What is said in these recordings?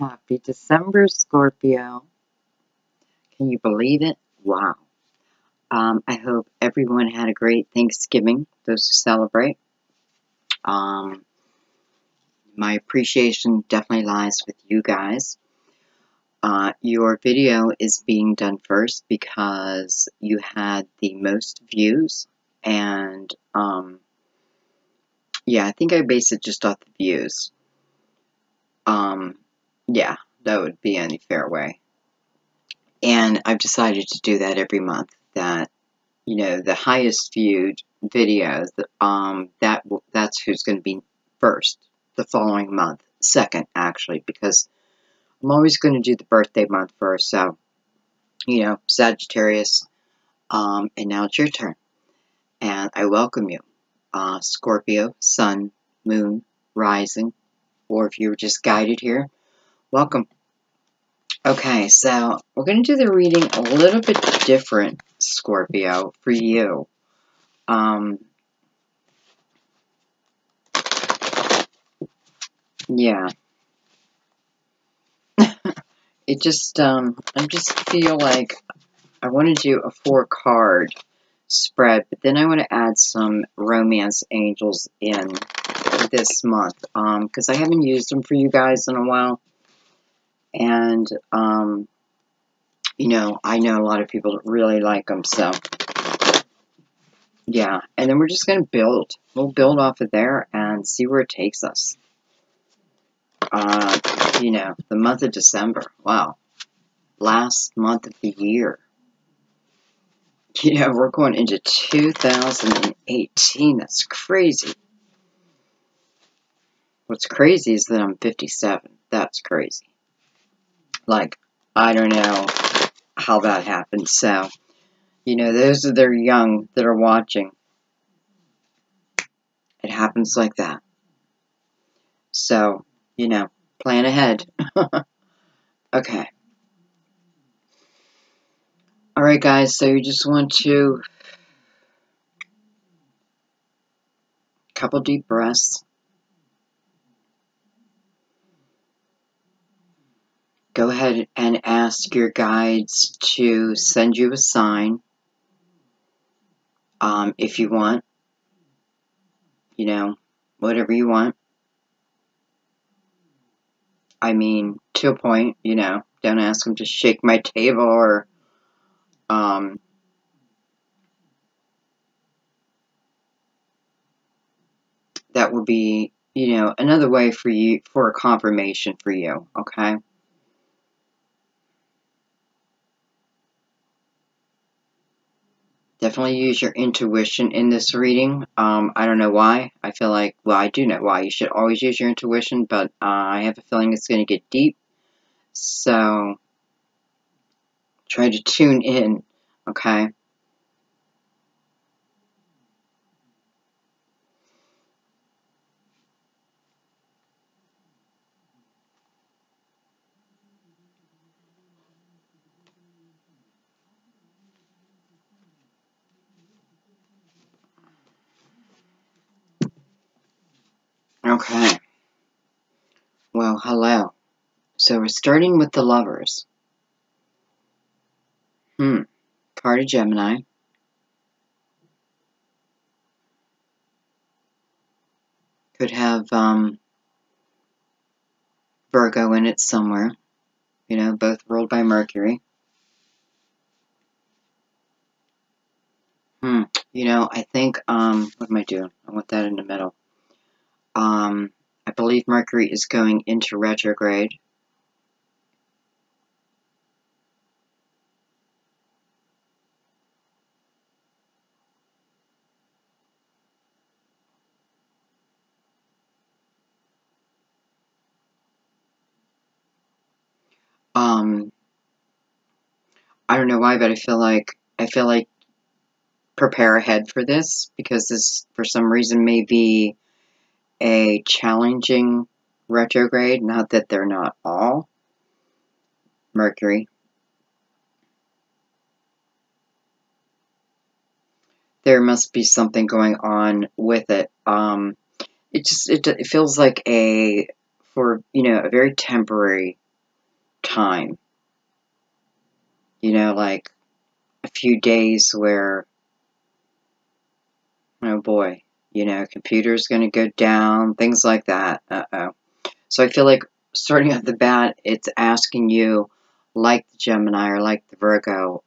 Happy December, Scorpio. Can you believe it? Wow. I hope everyone had a great Thanksgiving, those who celebrate. My appreciation definitely lies with you guys. Your video is being done first because you had the most views. And, yeah, I think I based it just off the views. Yeah, that would be any fair way. And I've decided to do that every month, that, you know, the highest viewed videos, that's who's going to be first the following month. Second, actually, because I'm always going to do the birthday month first. So, you know, Sagittarius, and now it's your turn. And I welcome you. Scorpio, Sun, Moon, Rising, or if you were just guided here, welcome. Okay, so we're going to do the reading a little bit different, Scorpio, for you. Yeah. It just, I just feel like I want to do a 4-card spread, but then I want to add some romance angels in this month, because I haven't used them for you guys in a while. And, you know, I know a lot of people really like them, so, yeah. And then we're just going to build. We'll build off of there and see where it takes us. You know, the month of December. Wow. Last month of the year. Yeah, we're going into 2018. That's crazy. What's crazy is that I'm 57. That's crazy. Like, I don't know how that happened. So, you know, those that are young that are watching, it happens like that. So, you know, plan ahead. Okay. Alright, guys, so you just want to couple deep breaths. Go ahead and ask your guides to send you a sign, if you want. You know, whatever you want. I mean, to a point, you know. Don't ask them to shake my table or, that would be, you know, another way for you, for a confirmation for you, okay? Definitely use your intuition in this reading. I don't know why. I feel like, well, I do know why. You should always use your intuition, but I have a feeling it's going to get deep. So, try to tune in, okay? Okay. Well, hello. So we're starting with the Lovers. Card of Gemini. Could have Virgo in it somewhere. You know, both ruled by Mercury. You know, I think, what am I doing? I want that in the middle. I believe Mercury is going into retrograde. I don't know why, but I feel like prepare ahead for this, because this, for some reason, may be a challenging retrograde. Not that they're not all. Mercury. There must be something going on with it. It feels like a very temporary time. You know, like a few days where, oh boy, you know, computer's going to go down, things like that. Uh-oh. So I feel like starting at the bat, it's asking you, like the Gemini or like the Virgo,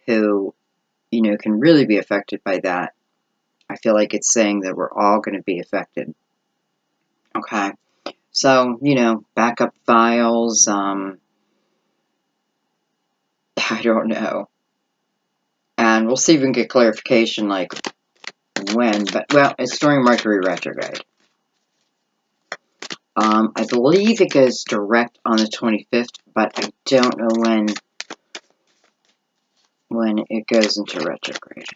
who, you know, can really be affected by that. I feel like it's saying that we're all going to be affected. Okay. So, you know, backup files, I don't know. And we'll see if we can get clarification, like, when. But, well, it's during Mercury retrograde. I believe it goes direct on the 25th, but I don't know when it goes into retrograde.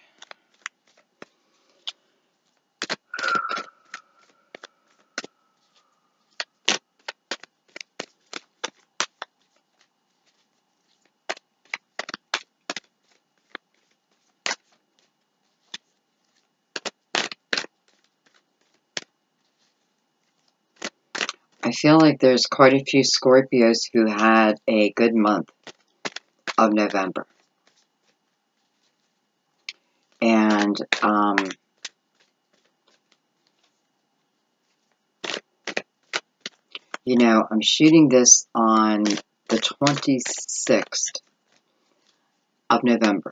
I feel like there's quite a few Scorpios who had a good month of November. And, you know, I'm shooting this on the 26th of November.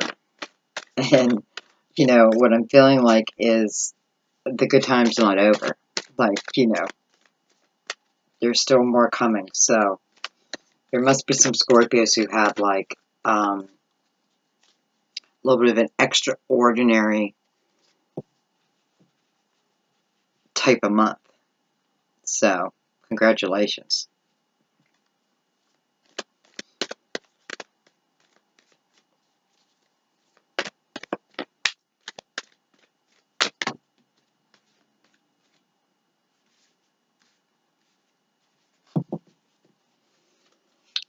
And, you know, what I'm feeling like is the good time's not over. Like, you know, there's still more coming. So there must be some Scorpios who have, like, a little bit of an extraordinary type of month. So, congratulations.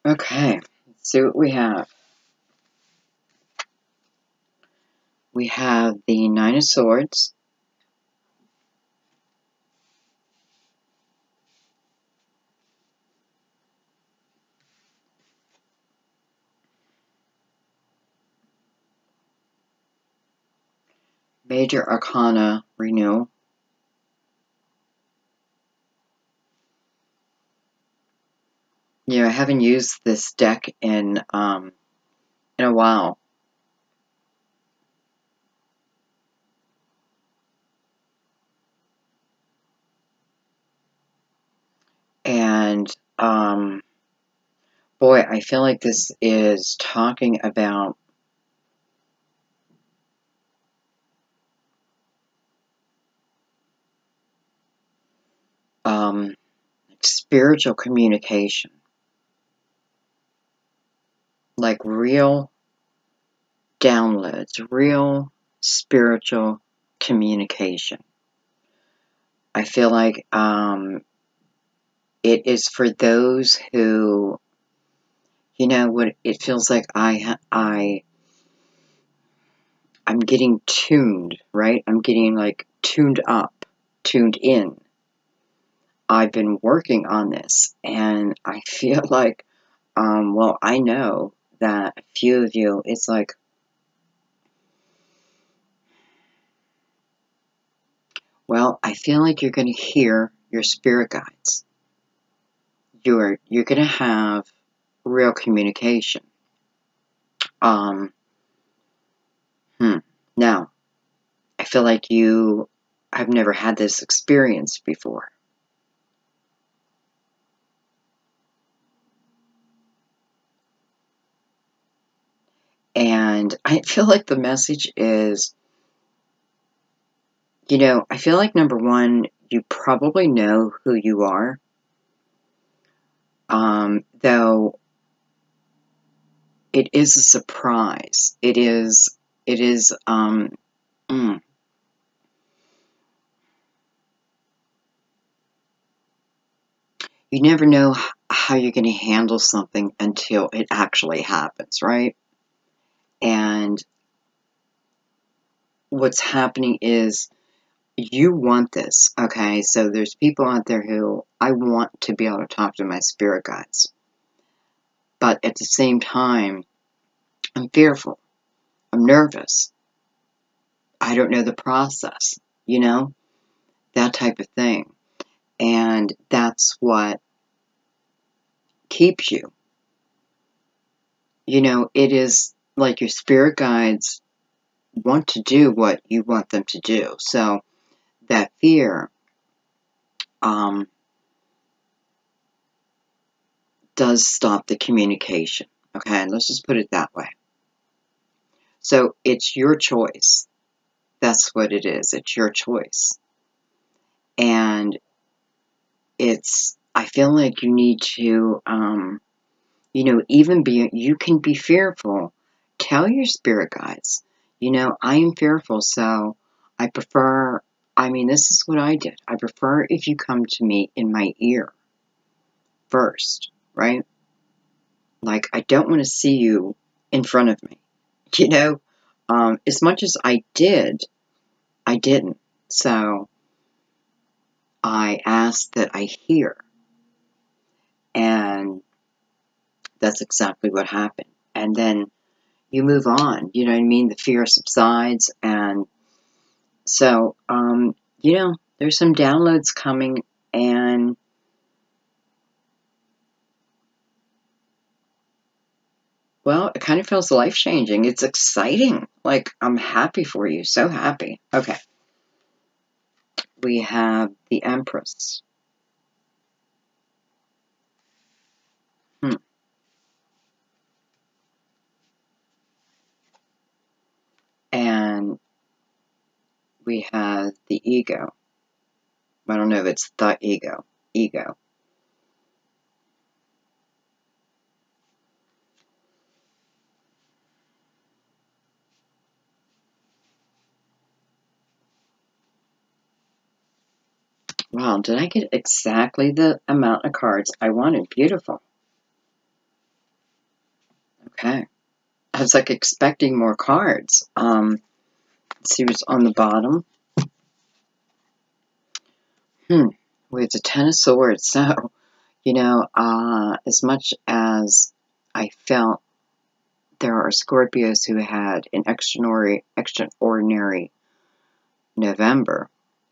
Okay, let's see what we have. We have the Nine of Swords, Major Arcana Renewal, you know, I haven't used this deck in a while. And, boy, I feel like this is talking about spiritual communication. Like real downloads, real spiritual communication. I feel like it is for those who, you know, what it feels like I'm getting tuned, right? I'm getting like tuned up, tuned in. I've been working on this, and I feel like, well, I know that a few of you, it's like, well, I feel like you're going to hear your spirit guides. You're going to have real communication. Now, I feel like you have never had this experience before. And I feel like the message is, you know, I feel like number one, you probably know who you are. Though it is a surprise. It is, you never know how you're going to handle something until it actually happens, right? And what's happening is you want this, okay? So there's people out there who I want to be able to talk to my spirit guides. but at the same time, I'm fearful. I'm nervous. I don't know the process, you know, that type of thing. And that's what keeps you. You know, it is like your spirit guides want to do what you want them to do. So that fear does stop the communication. Okay, let's just put it that way. So it's your choice. That's what it is. It's your choice. And I feel like you need to, you know, you can be fearful. Tell your spirit guides, you know, I am fearful, so this is what I did. I prefer if you come to me in my ear first, right? Like, I don't want to see you in front of me, you know? As much as I did, I didn't. So I asked that I hear. And that's exactly what happened. And then you move on, you know what I mean? The fear subsides. And so, you know, there's some downloads coming, and well, it kind of feels life-changing. It's exciting. Like, I'm happy for you. So happy. Okay. We have the Empress. And we have the Ego. I don't know if it's the ego. Ego. Wow, did I get exactly the amount of cards I wanted? Beautiful. Okay. I was like expecting more cards. Let's see what's on the bottom. We have the Ten of Swords. So, you know, as much as I felt there are Scorpios who had an extraordinary November,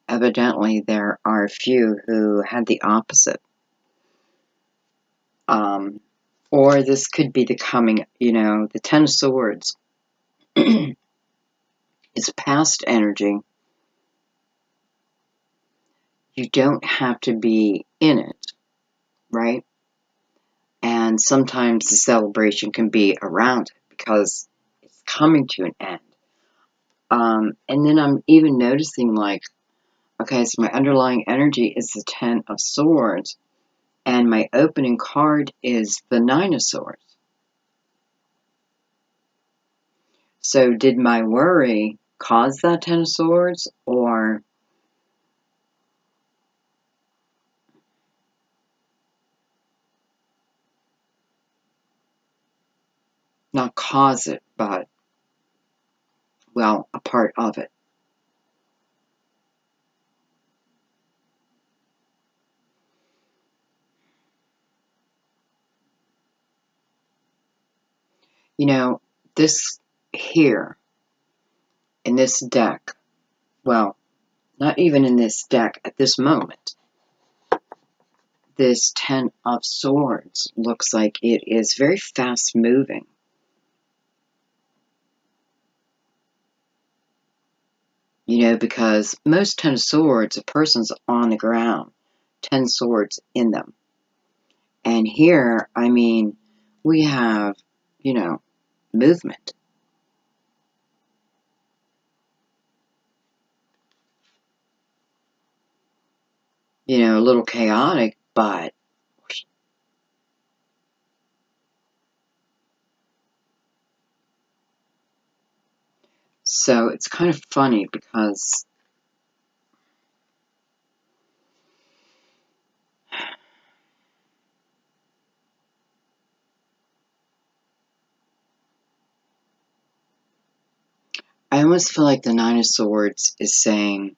evidently there are a few who had the opposite. Or this could be the coming, you know, the Ten of Swords is past energy. You don't have to be in it, right? And sometimes the celebration can be around it because it's coming to an end. And then I'm even noticing, like, okay, so my underlying energy is the Ten of Swords, and my opening card is the Nine of Swords. So did my worry cause that Ten of Swords, or not cause it, but, well, a part of it? You know, this here, in this deck, well, not even in this deck at this moment, this Ten of Swords looks like it is very fast moving. You know, because most Ten of Swords, a person's on the ground, 10 swords in them. And here, I mean, we have, you know, movement. You know, a little chaotic, but so it's kind of funny because I almost feel like the Nine of Swords is saying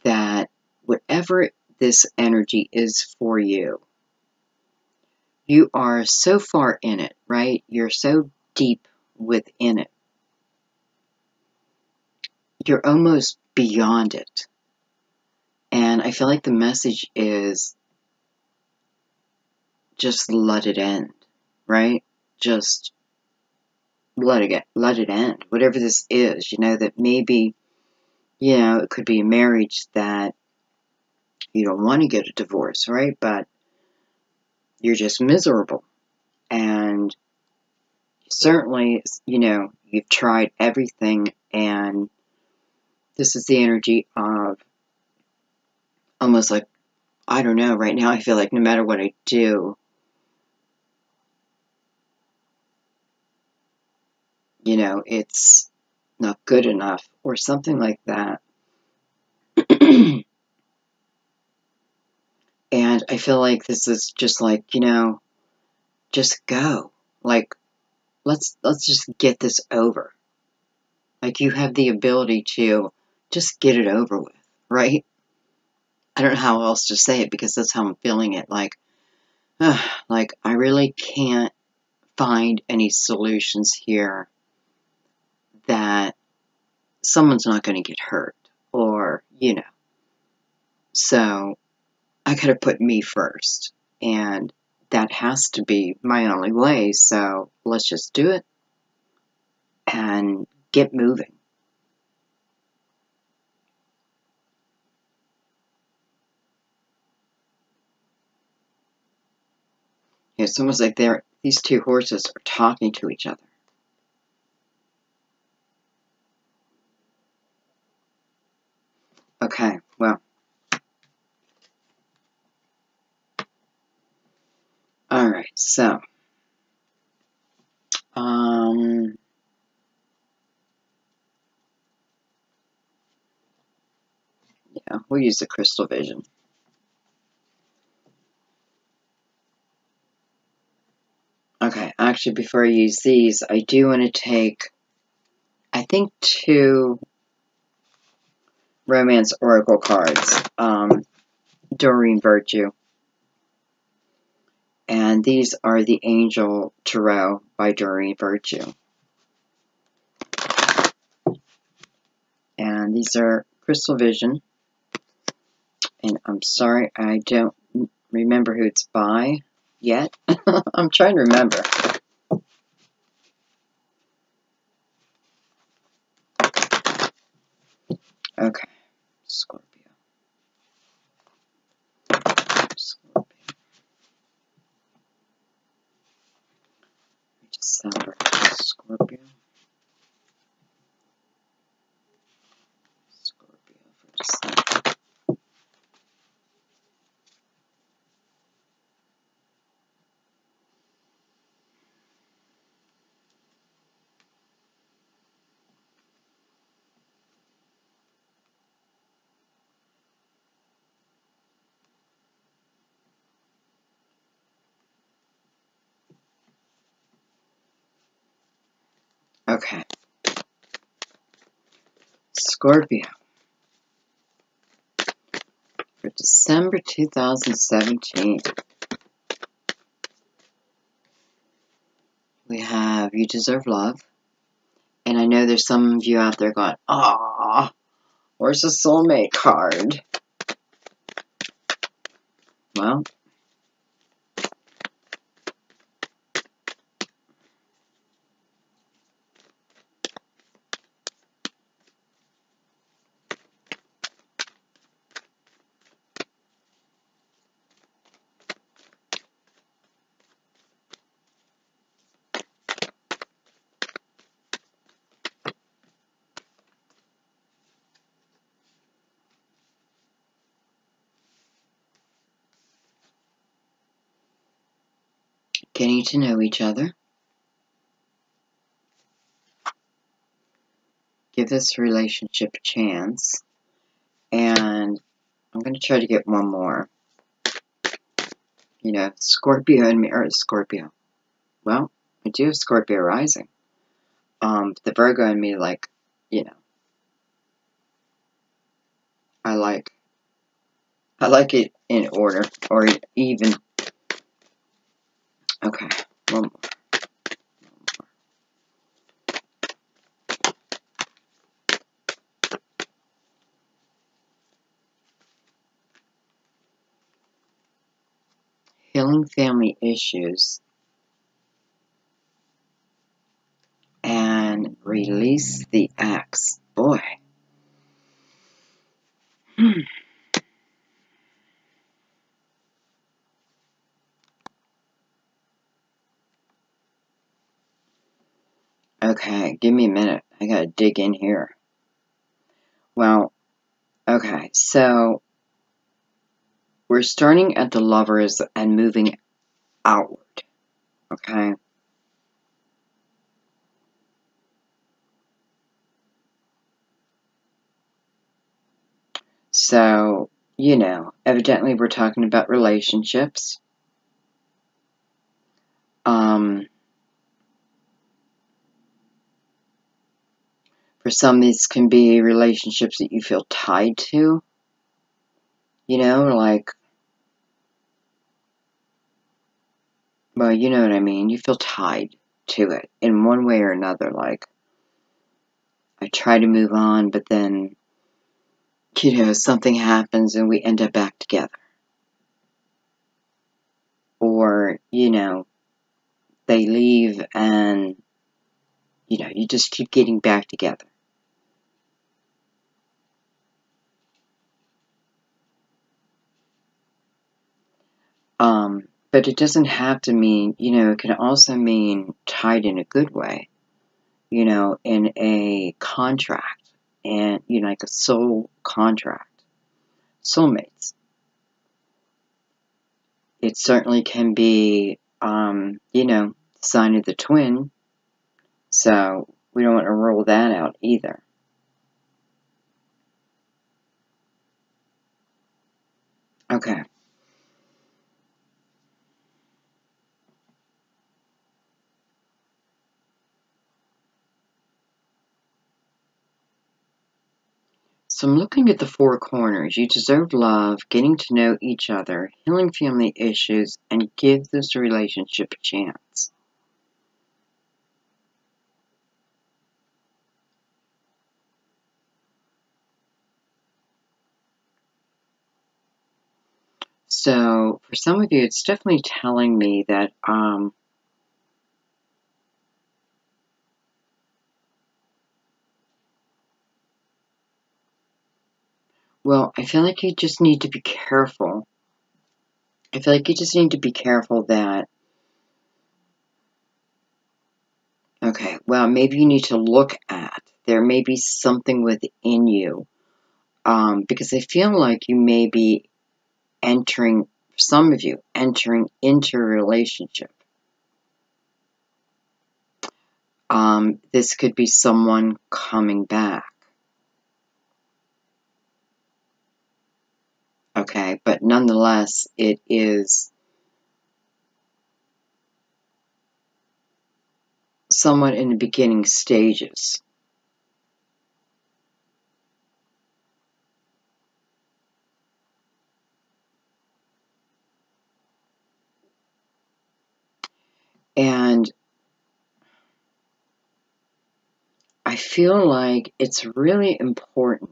that whatever this energy is for you, you are so far in it, right? You're so deep within it. You're almost beyond it. And I feel like the message is just let it end, right? Just let it end. Whatever this is, that maybe, it could be a marriage that you don't want to get a divorce, right? But you're just miserable. And certainly, you've tried everything, and this is the energy of almost like, I don't know, right now I feel like no matter what I do, it's not good enough or something like that. And I feel like this is just like, just go. Like, let's just get this over. Like, you have the ability to just get it over with, right? I don't know how else to say it because that's how I'm feeling it. Like I really can't find any solutions here that someone's not going to get hurt or, So I gotta put me first. And that has to be my only way. So let's just do it and get moving. It's almost like these two horses are talking to each other. Okay, well. Alright, so. Yeah, we'll use the crystal vision. Okay, actually, before I use these, I do want to take, I think, 2 Romance Oracle cards. Doreen Virtue. And these are the Angel Tarot by Doreen Virtue. And these are Crystal Vision. And I'm sorry, I don't remember who it's by yet. I'm trying to remember. Okay, Scorpio. December, Scorpio. Scorpio for December. Okay. Scorpio. For December 2017. We have You Deserve Love. And I know there's some of you out there going, "Aw, where's the soulmate card?" Well, getting to know each other. Give this relationship a chance. And I'm going to try to get one more. Scorpio and me, or Scorpio. Well, I do have Scorpio rising. The Virgo in me, I like it in order, or even Okay, one more. Healing family issues and release the ex. Boy. Okay, give me a minute. I gotta dig in here. Well, okay, so we're starting at the Lovers and moving outward, okay? So, you know, evidently we're talking about relationships. For some, these can be relationships that you feel tied to, you know, like, well, you know what I mean. You feel tied to it in one way or another. Like, I try to move on, but then, you know, something happens and we end up back together. Or, you know, they leave and, you know, you just keep getting back together. But it doesn't have to mean, you know, it can also mean tied in a good way, you know, in a contract, and, you know, like a soul contract, soulmates. It certainly can be, you know, sign of the twin, so we don't want to rule that out either. Okay. So I'm looking at the four corners. You deserve love, getting to know each other, healing family issues, and give this relationship a chance. So for some of you, it's definitely telling me that, well, I feel like you just need to be careful. I feel like you just need to be careful that, okay, well, maybe you need to look at, there may be something within you, because I feel like you may be entering, some of you, entering into a relationship. This could be someone coming back. Okay, but nonetheless, it is somewhat in the beginning stages. And I feel like it's really important,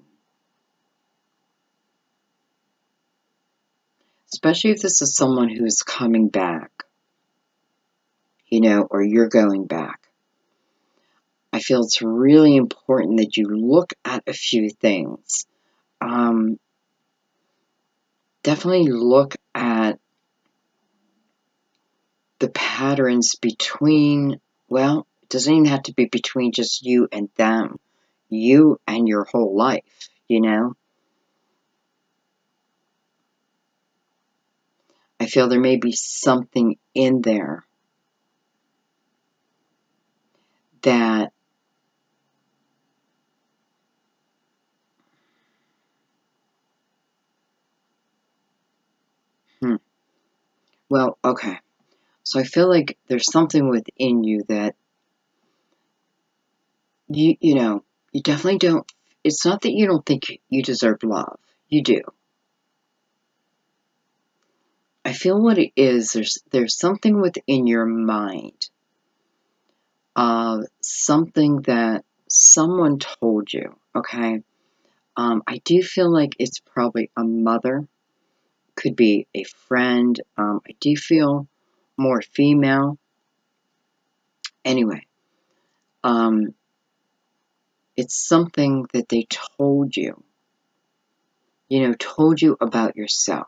especially if this is someone who's coming back, you know, or you're going back. I feel it's really important that you look at a few things. Definitely look at the patterns between, well, it doesn't even have to be between just you and them, you and your whole life, you know? I feel there may be something in there that well, okay. So I feel like there's something within you that you know, you definitely don't, it's not that you don't think you deserve love. You do. I feel what it is, there's something within your mind of something that someone told you, okay? I do feel like it's probably a mother, could be a friend. I do feel more female. Anyway, it's something that they told you, told you about yourself.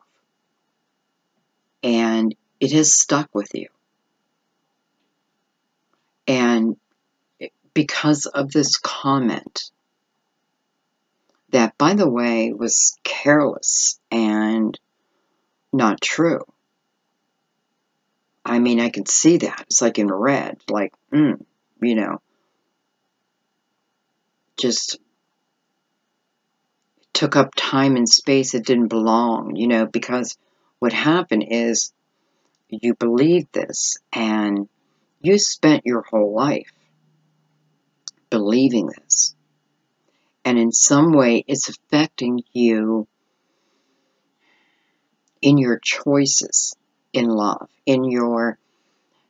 And it has stuck with you. And because of this comment, that, by the way, was careless and not true. I mean, I can see that. It's like in red, like, just took up time and space it didn't belong, because what happened is you believed this and you spent your whole life believing this. And in some way, it's affecting you in your choices in love, in your,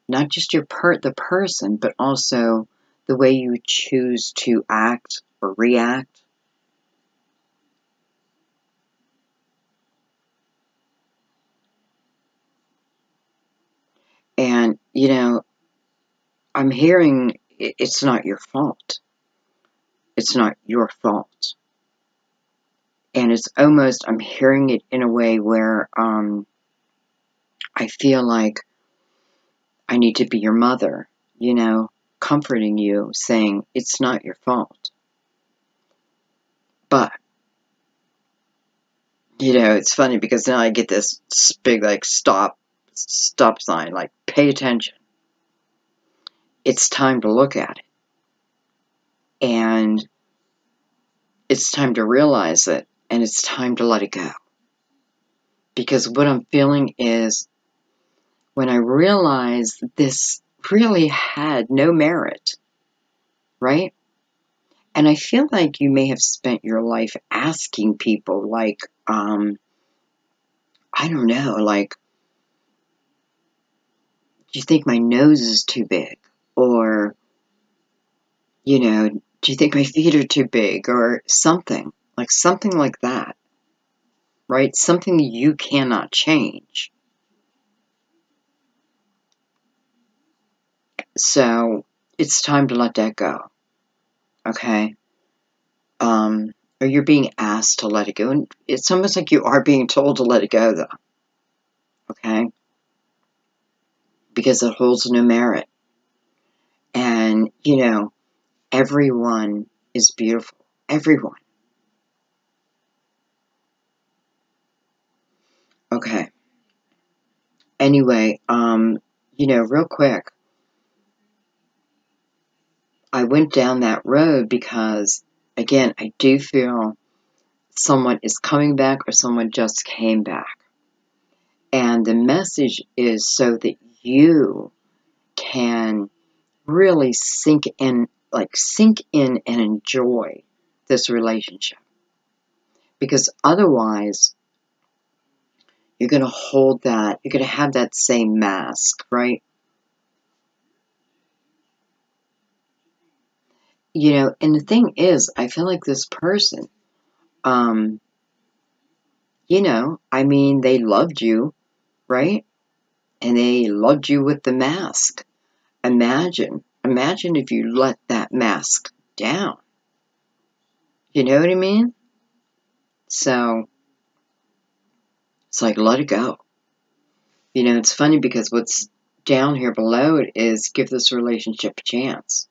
not just the person, but also the way you choose to act or react. And, I'm hearing it's not your fault. It's not your fault. And it's almost, I'm hearing it in a way where I feel like I need to be your mother, comforting you, saying it's not your fault. But, it's funny because now I get this big, like, stop sign, like, pay attention. It's time to look at it. And it's time to realize it, and it's time to let it go. Because what I'm feeling is, when I realized this really had no merit, right? And I feel like you may have spent your life asking people, like, I don't know, like, do you think my nose is too big? Or, do you think my feet are too big? Or something like that, right? Something that you cannot change. So it's time to let that go, okay? Or you're being asked to let it go. And it's almost like you are being told to let it go, though, okay? Because it holds no merit. And, everyone is beautiful. Everyone. Okay. Anyway, real quick, I went down that road because, again, I do feel someone is coming back or someone just came back. And the message is so that you can really sink in and enjoy this relationship. Because otherwise, you're going to hold that, you're going to have that same mask, right? And the thing is, I feel like this person, they loved you, right? And they loved you with the mask. Imagine if you let that mask down. You know what I mean? So, it's like, let it go. It's funny because what's down here below it is give this relationship a chance.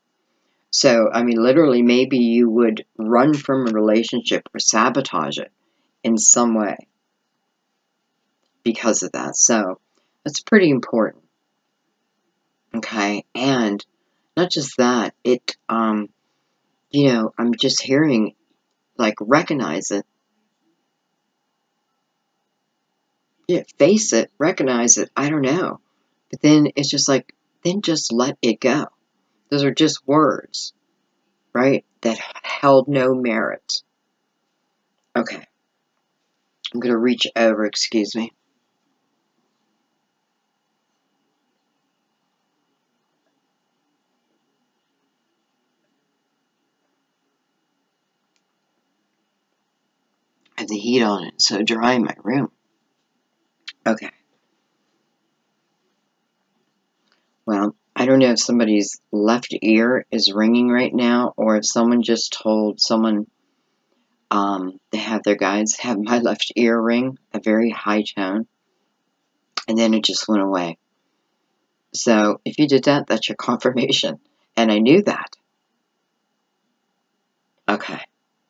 So, literally, maybe you would run from a relationship or sabotage it in some way because of that. So, that's pretty important. Okay? And not just that, I'm just hearing, like, recognize it. Yeah, face it, recognize it, I don't know. But then it's just like, then just let it go. Those are just words, right? That held no merit. Okay. I'm going to reach over, excuse me. heat on it. It's so dry in my room. Okay. Well, I don't know if somebody's left ear is ringing right now, or if someone just told someone to have their guides have my left ear ring, a very high tone, and then it just went away. So if you did that, that's your confirmation. And I knew that. Okay,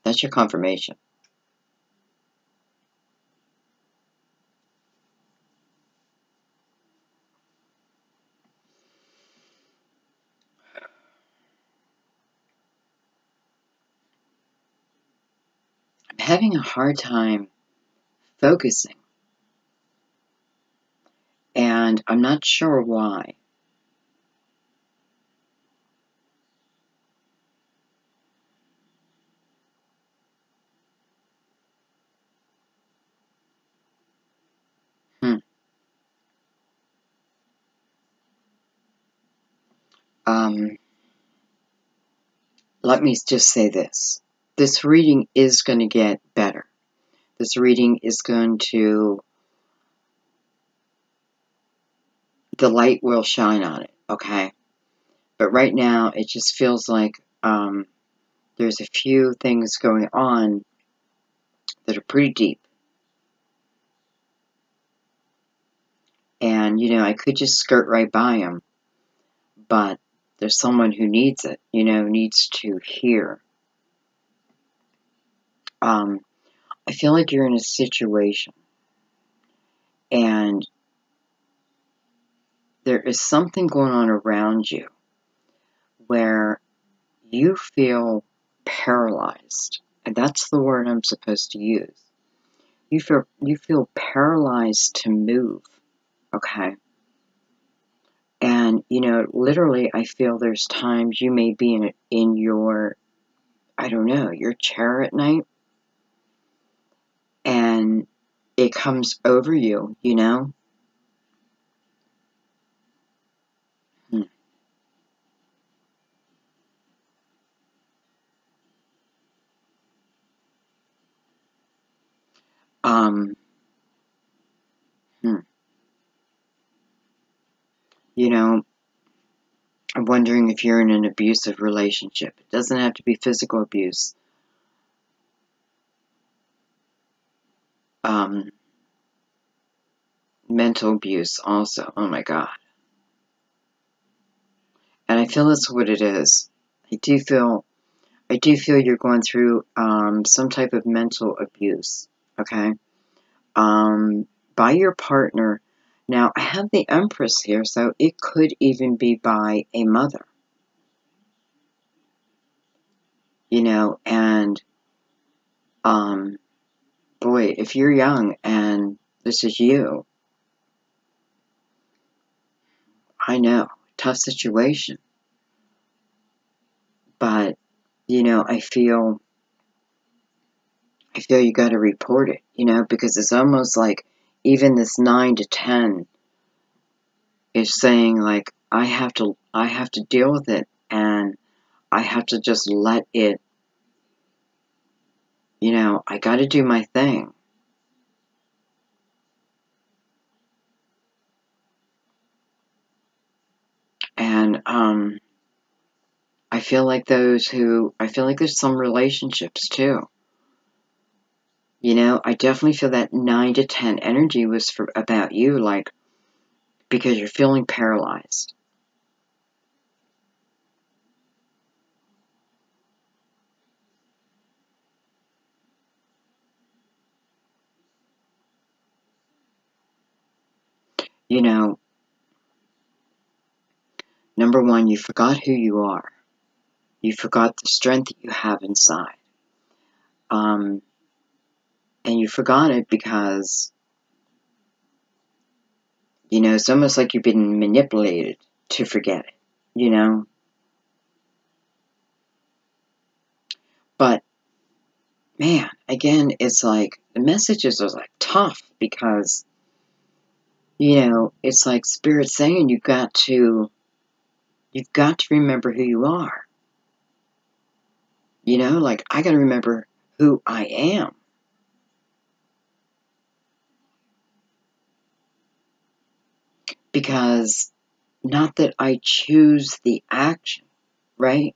that's your confirmation. I'm having a hard time focusing, and I'm not sure why. Hmm. Um, Let me just say this. This reading is going to get better. This reading is going to, the light will shine on it, okay? But right now, it just feels like there's a few things going on that are pretty deep. And, you know, I could just skirt right by them, but there's someone who needs it, you know, needs to hear. I feel like you're in a situation, and there is something going on around you where you feel paralyzed. And that's the word I'm supposed to use. You feel paralyzed to move, okay? And, you know, literally, I feel there's times you may be in your, I don't know, your chair at night, and it comes over you, you know? Hmm. Um, hmm. You know, I'm wondering if you're in an abusive relationship. It doesn't have to be physical abuse. Um, Mental abuse also. Oh my God. And I feel that's what it is. I do feel you're going through some type of mental abuse, okay? By your partner. Now, I have the Empress here, so it could even be by a mother, you know, and boy, if you're young and this is you, I know, tough situation, but, you know, I feel you got to report it, you know, because it's almost like even this 9 to 10 is saying like I have to deal with it, and I have to just let it, you know, I got to do my thing. And I feel like there's some relationships too. You know, I definitely feel that 9 to 10 energy was about you, like, because you're feeling paralyzed. You know, number one, you forgot who you are. You forgot the strength that you have inside. Um, and you forgot it because, you know, it's almost like you've been manipulated to forget it, you know? But, man, again, it's like, the messages are like tough because, you know, it's like Spirit saying you've got to remember who you are. You know, like, I got to remember who I am. Because not that I choose the action, right?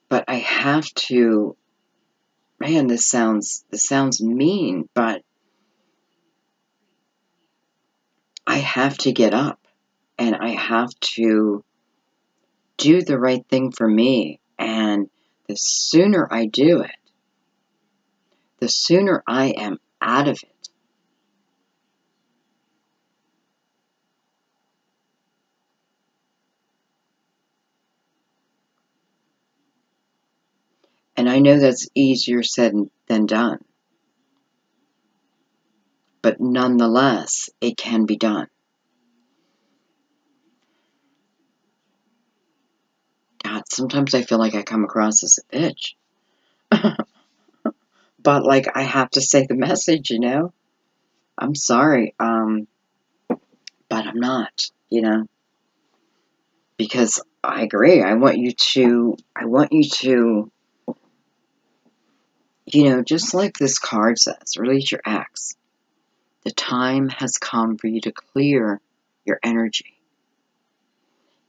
But I have to, man, this sounds mean, but I have to get up and I have to do the right thing for me. And the sooner I do it, the sooner I am out of it. And I know that's easier said than done. But nonetheless, it can be done. God, sometimes I feel like I come across as a bitch. But, like, I have to say the message, you know? I'm sorry, but I'm not, you know? Because I agree. I want you to, you know, just like this card says, release your ex. The time has come for you to clear your energy.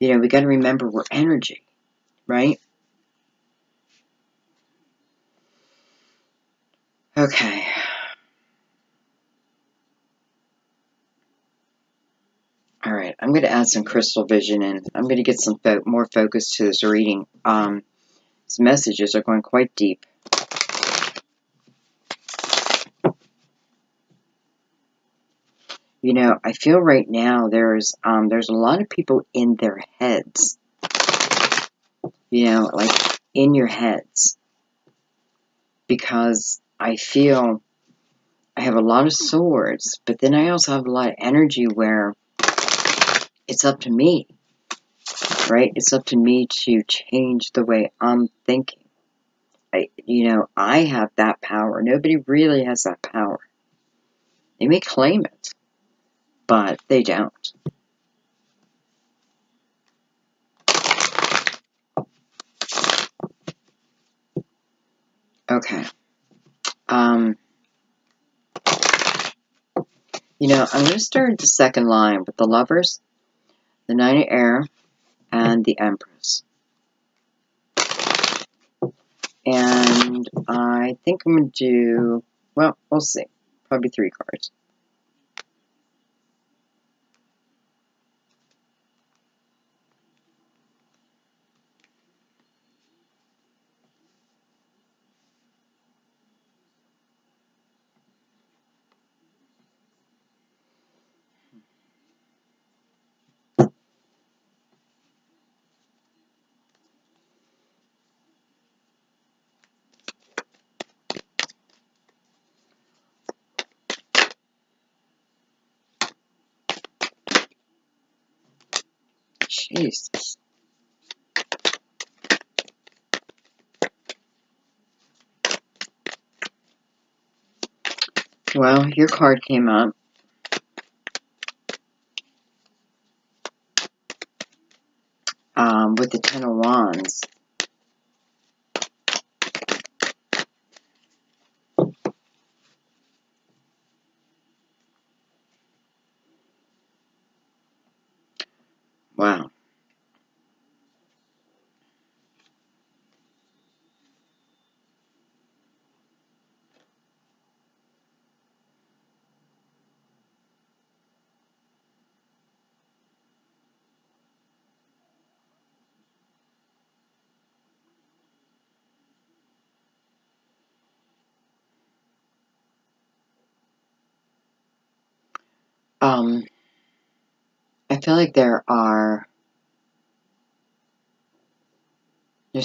You know, we got to remember we're energy, right? Okay. All right. I'm going to add some crystal vision and I'm going to get some more focus to this reading. These messages are going quite deep. You know, I feel right now there's a lot of people in their heads. You know, like in your heads. Because I feel I have a lot of swords, but then I also have a lot of energy where it's up to me, right? It's up to me to change the way I'm thinking. You know, I have that power. Nobody really has that power. They may claim it, but they don't. Okay. You know, I'm going to start the second line with the Lovers, the Knight of Air, and the Empress. And I think I'm going to do, well, we'll see. Probably 3 cards. Jesus. Well, your card came up. With the Ten of Wands. Wow. I feel like there's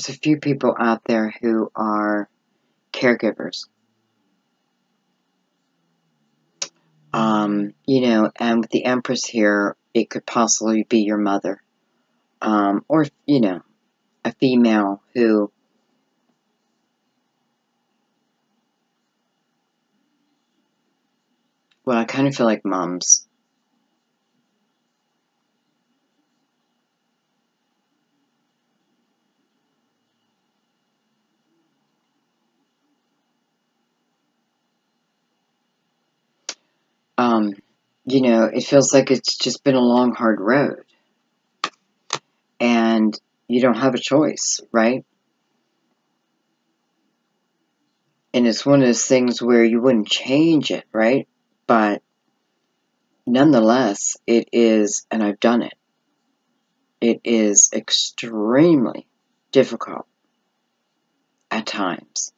a few people out there who are caregivers. You know, and with the Empress here, it could possibly be your mother. Or, you know, a female who, well, I kind of feel like moms. you know, it feels like it's just been a long, hard road. And you don't have a choice, right? And it's one of those things where you wouldn't change it, right? But nonetheless, it is, and I've done it, it is extremely difficult at times.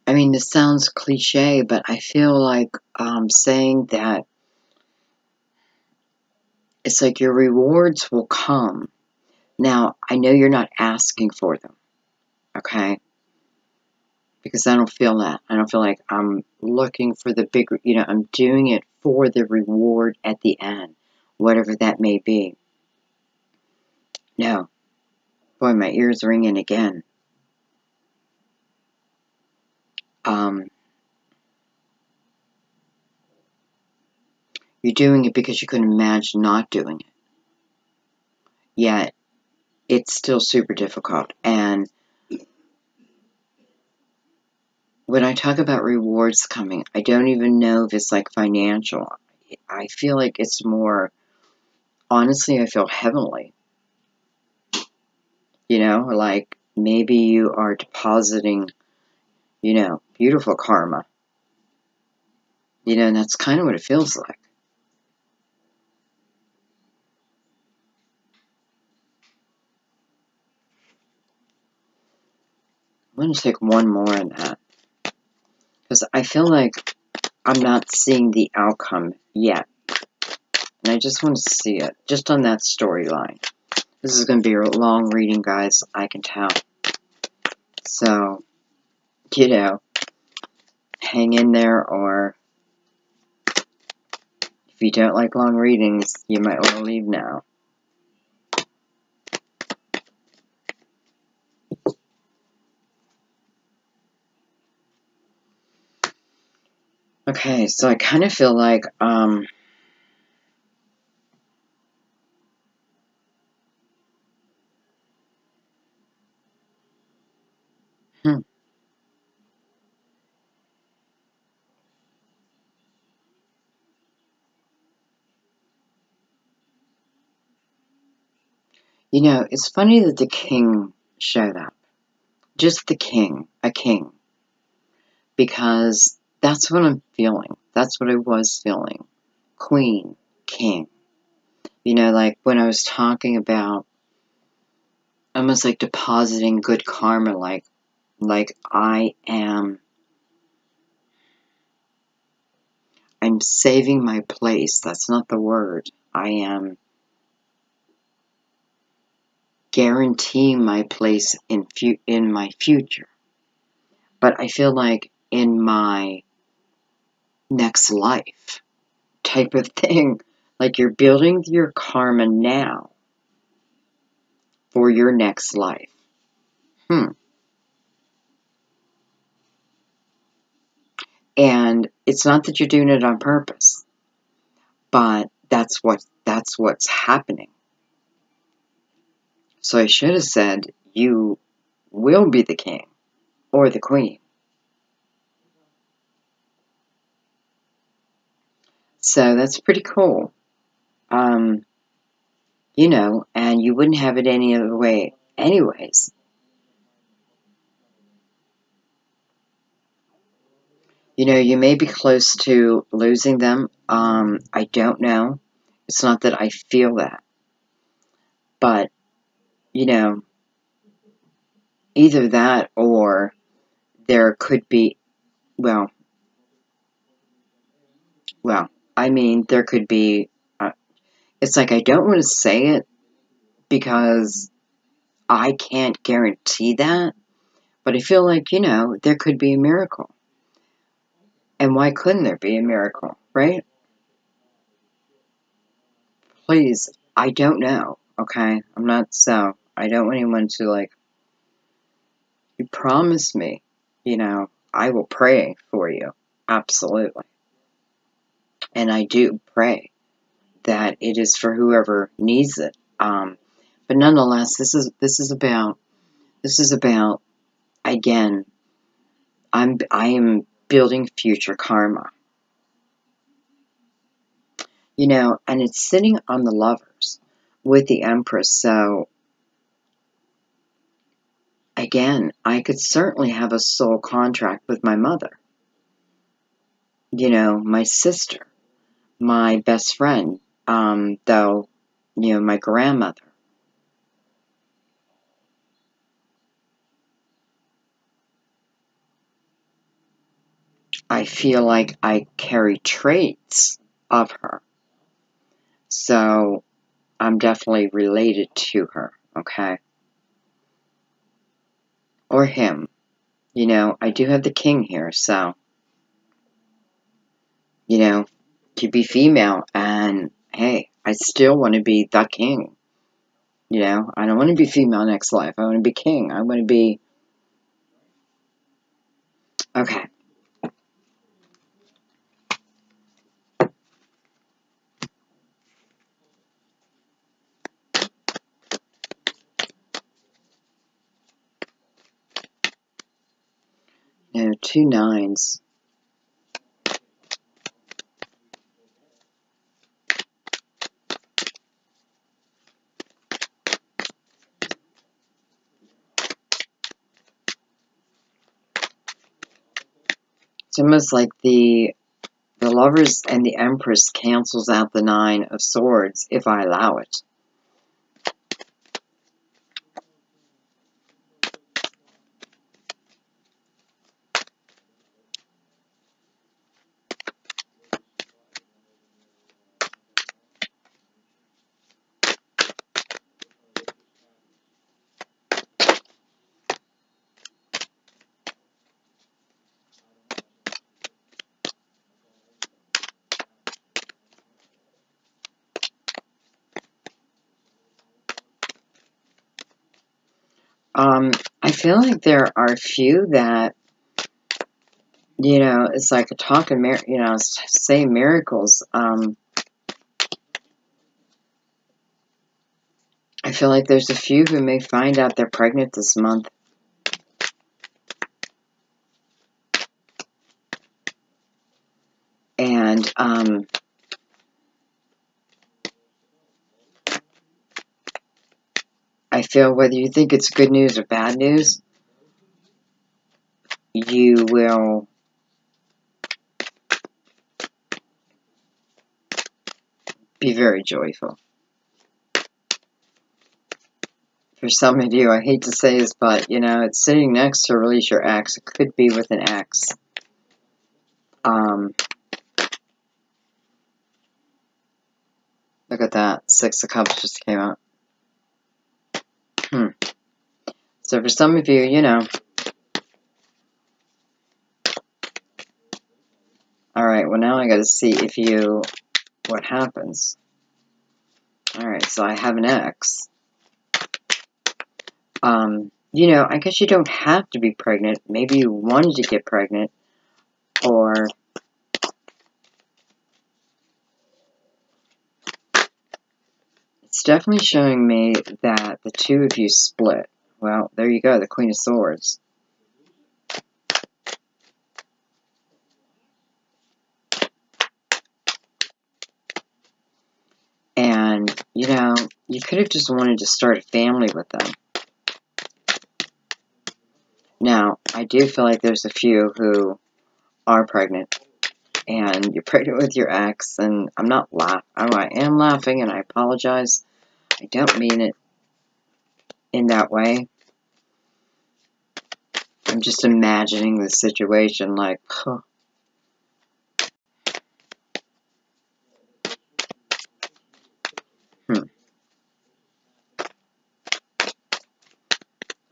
I mean, this sounds cliche, but I feel like saying that it's like your rewards will come. Now, I know you're not asking for them, okay? Because I don't feel that. I don't feel like I'm looking for the big, you know, I'm doing it for the reward at the end, whatever that may be. No. Boy, my ears ringing again. You're doing it because you couldn't imagine not doing it. Yet, it's still super difficult. And when I talk about rewards coming, I don't even know if it's like financial. I feel like it's more, honestly, I feel heavenly. You know, like maybe you are depositing, you know, beautiful karma. You know, and that's kind of what it feels like. I'm going to take one more on that. Because I feel like I'm not seeing the outcome yet. And I just want to see it, just on that storyline. This is going to be a long reading, guys, I can tell. So, you know, hang in there, or if you don't like long readings, you might want to leave now. Okay, so I kind of feel like, you know, it's funny that the king showed up. Just the king, a king. Because that's what I'm feeling. That's what I was feeling. Queen, king. You know, like when I was talking about almost like depositing good karma, like I'm saving my place. That's not the word. I am guaranteeing my place in my future. But I feel like in my next life type of thing, like you're building your karma now for your next life. And it's not that you're doing it on purpose, but that's what's happening. So I should have said you will be the king or the queen. So that's pretty cool. You know, and you wouldn't have it any other way anyways. You know, you may be close to losing them. I don't know. It's not that I feel that. But, you know, either that or there could be, well, I mean, there could be, it's like I don't want to say it because I can't guarantee that, but I feel like, you know, there could be a miracle. And why couldn't there be a miracle, right? Please, I don't know, okay? I'm not I don't want anyone to, like, you promised me, you know, I will pray for you. Absolutely. And I do pray that it is for whoever needs it. But nonetheless, this is about, again, I am building future karma. You know, and it's sitting on the Lovers with the Empress. So again, I could certainly have a soul contract with my mother. You know, my sister, my best friend, though, you know, my grandmother. I feel like I carry traits of her. So I'm definitely related to her, okay? Or him. You know, I do have the king here, so, you know, could be female, and hey, I still want to be the king. You know, I don't want to be female next life. I want to be king. I want to be... Okay. You know, 2 9s. It's almost like the Lovers and the Empress cancels out the 9 of Swords if I allow it. I feel like there are a few that, you know, it's like a talking, you know, say miracles. I feel like there's a few who may find out they're pregnant this month. And, I feel whether you think it's good news or bad news, you will be very joyful. For some of you, I hate to say this, but, you know, it's sitting next to release your ex. It could be with an ex. Look at that. 6 of Cups just came out. So for some of you, you know. Alright, well now I gotta see if you, what happens. Alright, so I have an ex. You know, I guess you don't have to be pregnant. Maybe you wanted to get pregnant. Or... It's definitely showing me that the two of you split. Well, there you go, the Queen of Swords. And, you know, you could have just wanted to start a family with them. Now, I do feel like there's a few who are pregnant. And you're pregnant with your ex, and I'm not laughing. Oh, I am laughing, and I apologize. I don't mean it in that way. I'm just imagining the situation like, huh.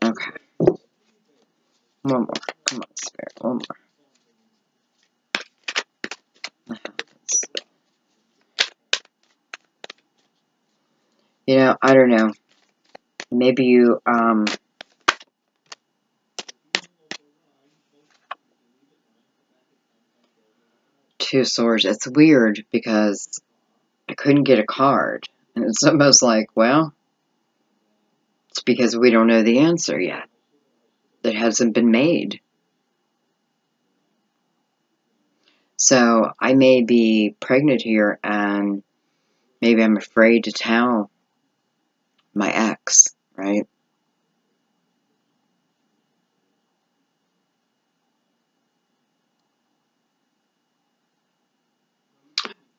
Okay. One more. Come on, Spirit. One more. You know, I don't know. Maybe you, Two of Swords. It's weird because I couldn't get a card. And it's almost like, well, it's because we don't know the answer yet. It hasn't been made. So I may be pregnant here and maybe I'm afraid to tell my ex, right?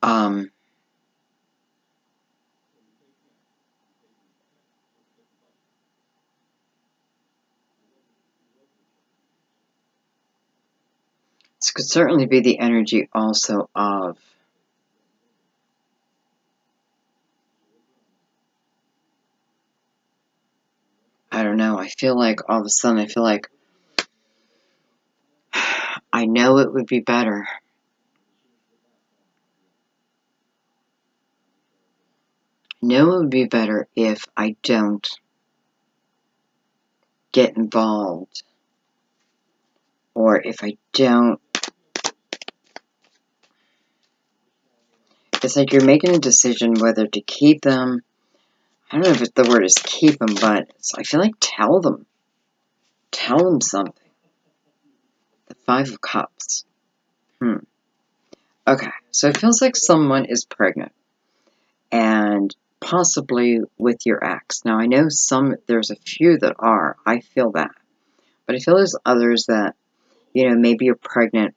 Um, this could certainly be the energy also of I don't know. I feel like all of a sudden I feel like I know it would be better. I know it would be better if I don't get involved or if I don't. It's like you're making a decision whether to keep them. I don't know if the word is keep them, but I feel like tell them. Tell them something. The Five of Cups. Okay, so it feels like someone is pregnant. And possibly with your ex. Now, I know there's a few that are. I feel that. But I feel there's others that, maybe you're pregnant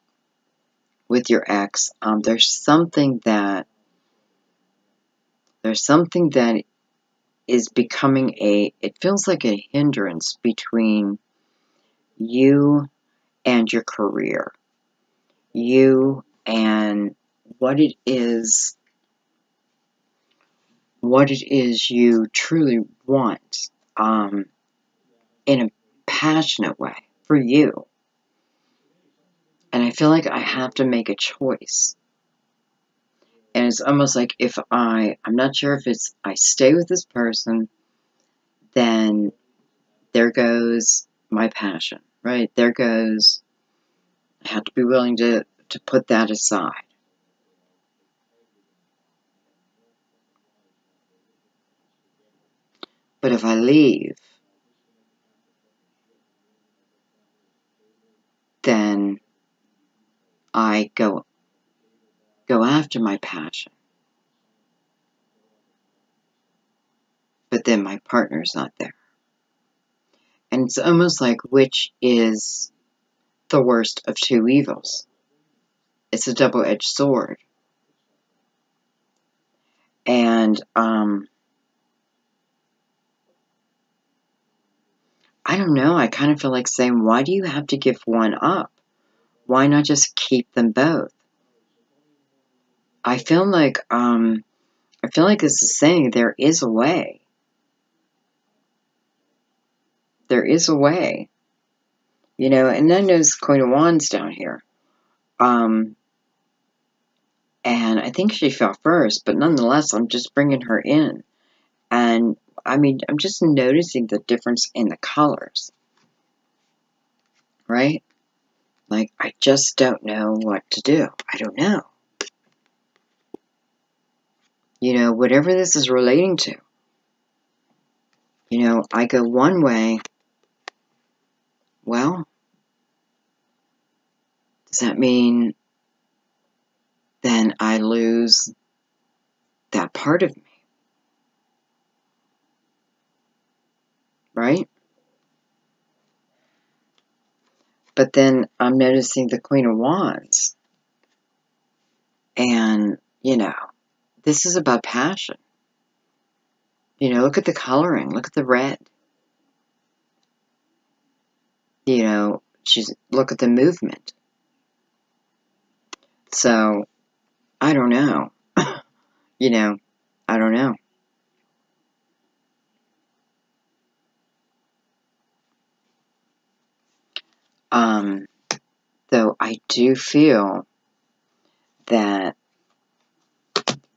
with your ex. There's something that is becoming it feels like a hindrance between you and your career. You and what it is you truly want in a passionate way for you. And I feel like I have to make a choice. And it's almost like if I'm not sure if it's I stay with this person, then there goes my passion, right? There goes, I have to be willing to put that aside. But if I leave, then I go after my passion. But then my partner's not there. And it's almost like which is the worst of two evils. It's a double-edged sword. And I don't know, I kind of feel like saying, why do you have to give one up? Why not just keep them both? I feel like this is saying there is a way. There is a way. And then there's Queen of Wands down here. And I think she fell first, but nonetheless, I'm just bringing her in. And, I'm just noticing the difference in the colors. Right? Like, I just don't know what to do. I don't know. Whatever this is relating to. I go one way. Well, does that mean then I lose that part of me? Right? But then I'm noticing the Queen of Wands. And, this is about passion. Look at the coloring. Look at the red. Look at the movement. So, I don't know. I don't know. Though I do feel that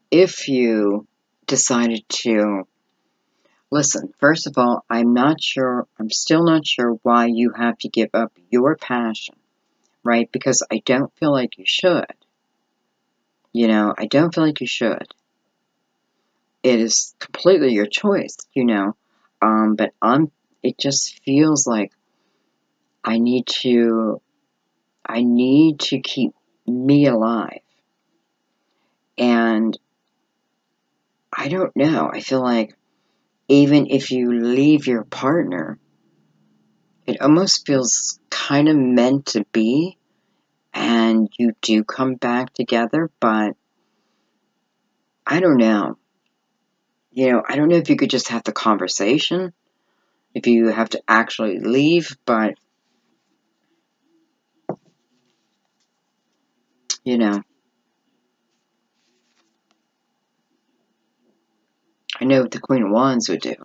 if you decided to listen, first of all, I'm still not sure why you have to give up your passion, right? Because I don't feel like you should. You know, I don't feel like you should. It is completely your choice, you know. But it just feels like I need to, keep me alive. And I don't know. I feel like even if you leave your partner, it almost feels kind of meant to be, and you do come back together, but I don't know. You know, I don't know if you could just have the conversation, if you have to actually leave, but, you know, I know what the Queen of Wands would do.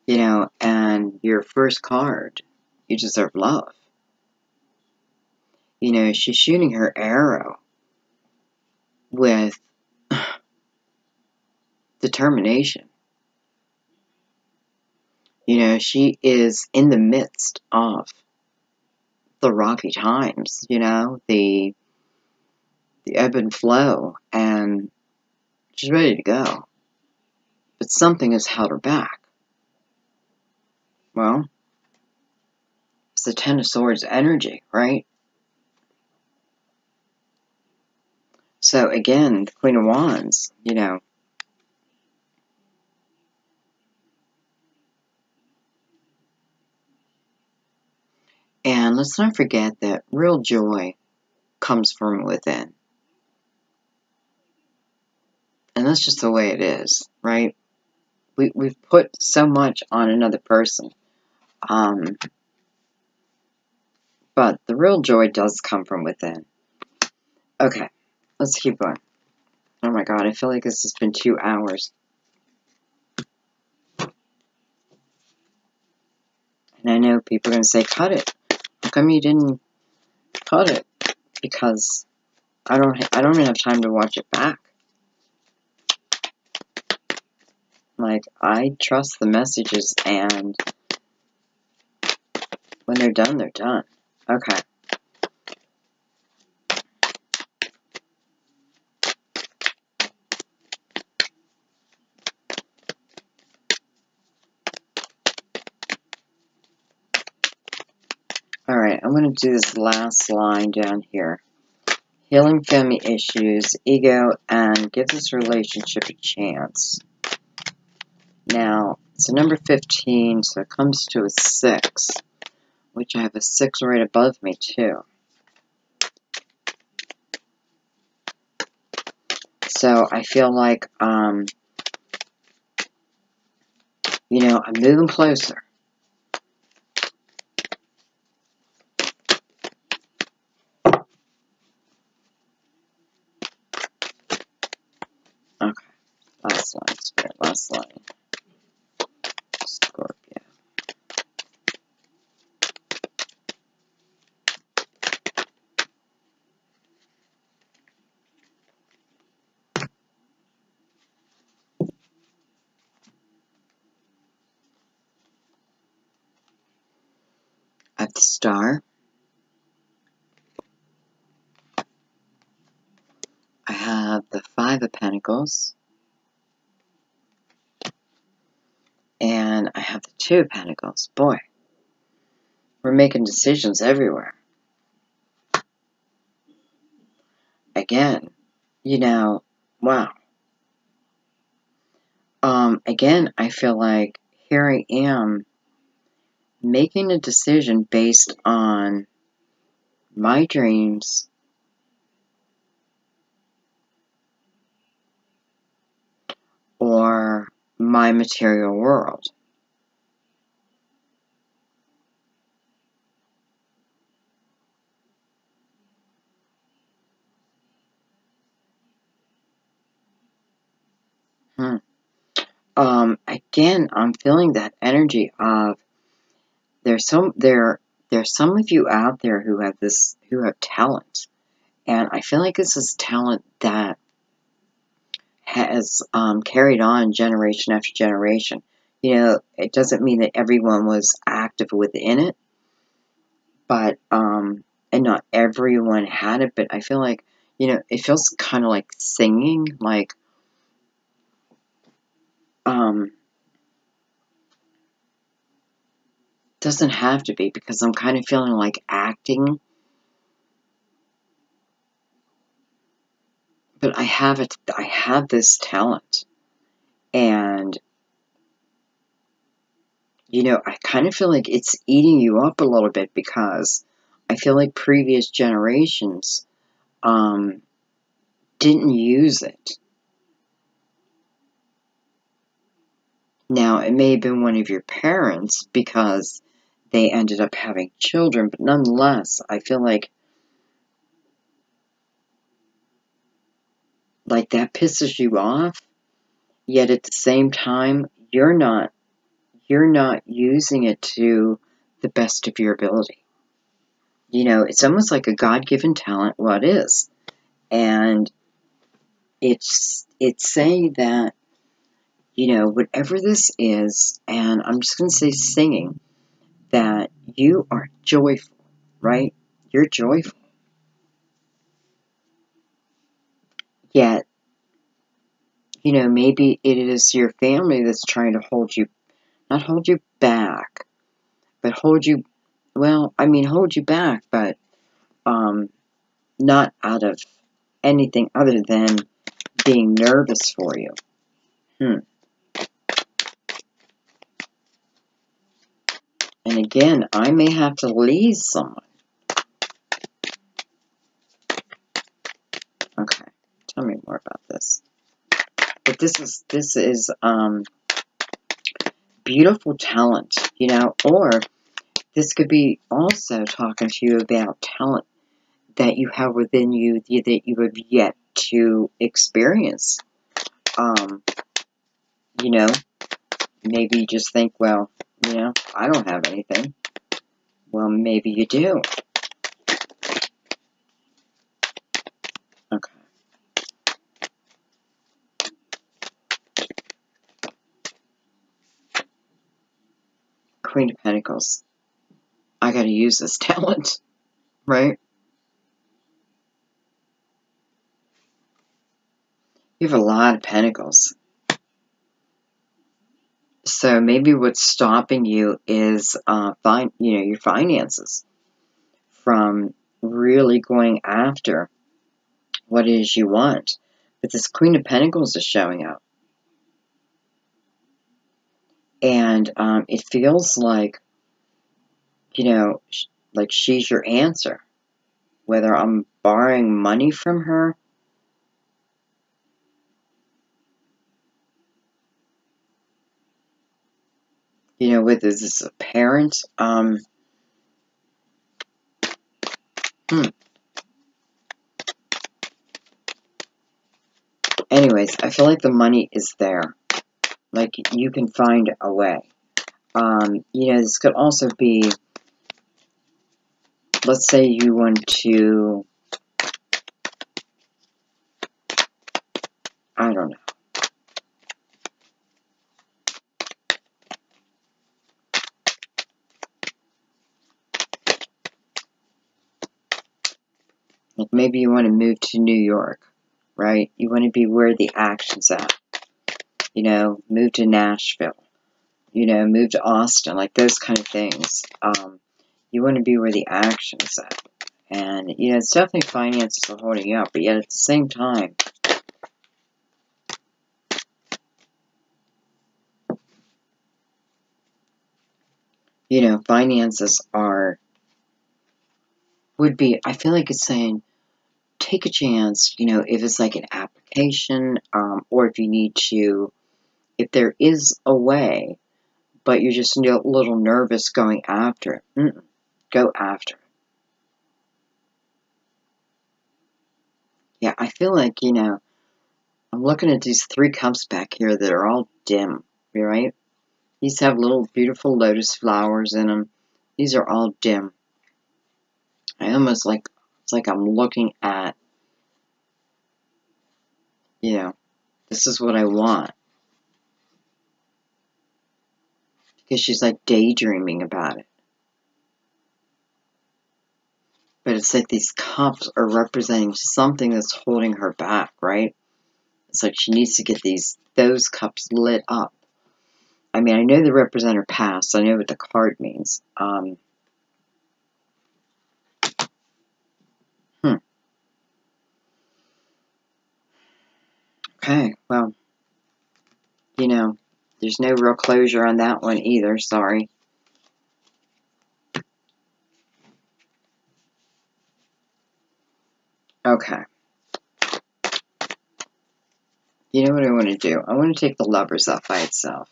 You know, and your first card, you deserve love. You know, she's shooting her arrow with determination. You know, she is in the midst of the rocky times, you know, the ebb and flow, and she's ready to go. But something has held her back. Well, it's the Ten of Swords energy, right? So again, the Queen of Wands, you know, and let's not forget that real joy comes from within. And that's just the way it is, right? We've put so much on another person. But the real joy does come from within. Okay, let's keep going. Oh my god, I feel like this has been 2 hours. And I know people are going to say, cut it. How come you didn't cut it? Because I don't have time to watch it back. Like, I trust the messages, and when they're done, they're done. Okay. Alright, I'm going to do this last line down here. Healing family issues, ego, and give this relationship a chance. Now, it's a number 15, so it comes to a 6, which I have a 6 right above me, too. So I feel like, you know, I'm moving closer. Okay, last line, Spirit, last line. Scorpio. I have the Star. I have the 5 of Pentacles. And I have the 2 of Pentacles. Boy, we're making decisions everywhere. Again, you know, wow. Again, I feel like here I am making a decision based on my dreams or my material world. Again, I'm feeling that energy of there's some of you out there who have talent, and I feel like this is talent that has carried on generation after generation. You know, it doesn't mean that everyone was active within it, but and not everyone had it, but I feel like, you know, it feels kind of like singing, like, doesn't have to be, because I'm kind of feeling like acting, but I have this talent, and, you know, I kind of feel like it's eating you up a little bit, because I feel like previous generations, didn't use it. Now, it may have been one of your parents because they ended up having children, but nonetheless, I feel like that pisses you off, yet at the same time, you're not using it to the best of your ability. You know, it's almost like a God-given talent. Well, it is. And it's saying that, you know, whatever this is, and I'm just going to say singing, that you are joyful, right? You're joyful. Yet, you know, maybe it is your family that's trying to hold you, not hold you back, but hold you, well, I mean, hold you back, but not out of anything other than being nervous for you. And again, I may have to leave someone. Okay, tell me more about this. But this is beautiful talent, you know, or this could be also talking to you about talent that you have within you that you have yet to experience. You know, maybe you just think, well, you know, I don't have anything. Well, maybe you do. Okay. Queen of Pentacles. I gotta use this talent, right? You have a lot of pentacles. So maybe what's stopping you is your finances from really going after what it is you want. But this Queen of Pentacles is showing up. And it feels like, you know, like she's your answer. Whether I'm borrowing money from her, you know, whether this is a parent, Anyways, I feel like the money is there. Like, you can find a way. You know, this could also be, let's say you want to, I don't know. Like, maybe you want to move to New York, right? You want to be where the action's at. You know, move to Nashville. You know, move to Austin. Like, those kind of things. You want to be where the action's at. And, you know, it's definitely finances are holding you up. But yet, at the same time, you know, finances would be, I feel like it's saying, take a chance, you know, if it's like an application, or if you need to, if there is a way, but you're just a little nervous going after it. Go after it. Yeah, I feel like, you know, I'm looking at these 3 cups back here that are all dim, right? These have little beautiful lotus flowers in them. These are all dim. I almost like, it's like I'm looking at, you know, this is what I want. Because she's like daydreaming about it. But it's like these cups are representing something that's holding her back, right? It's like she needs to get those cups lit up. I mean, I know they represent her past. I know what the card means. Okay, well, you know, there's no real closure on that one either. Sorry. Okay. You know what I want to do? I want to take the Lovers up by itself.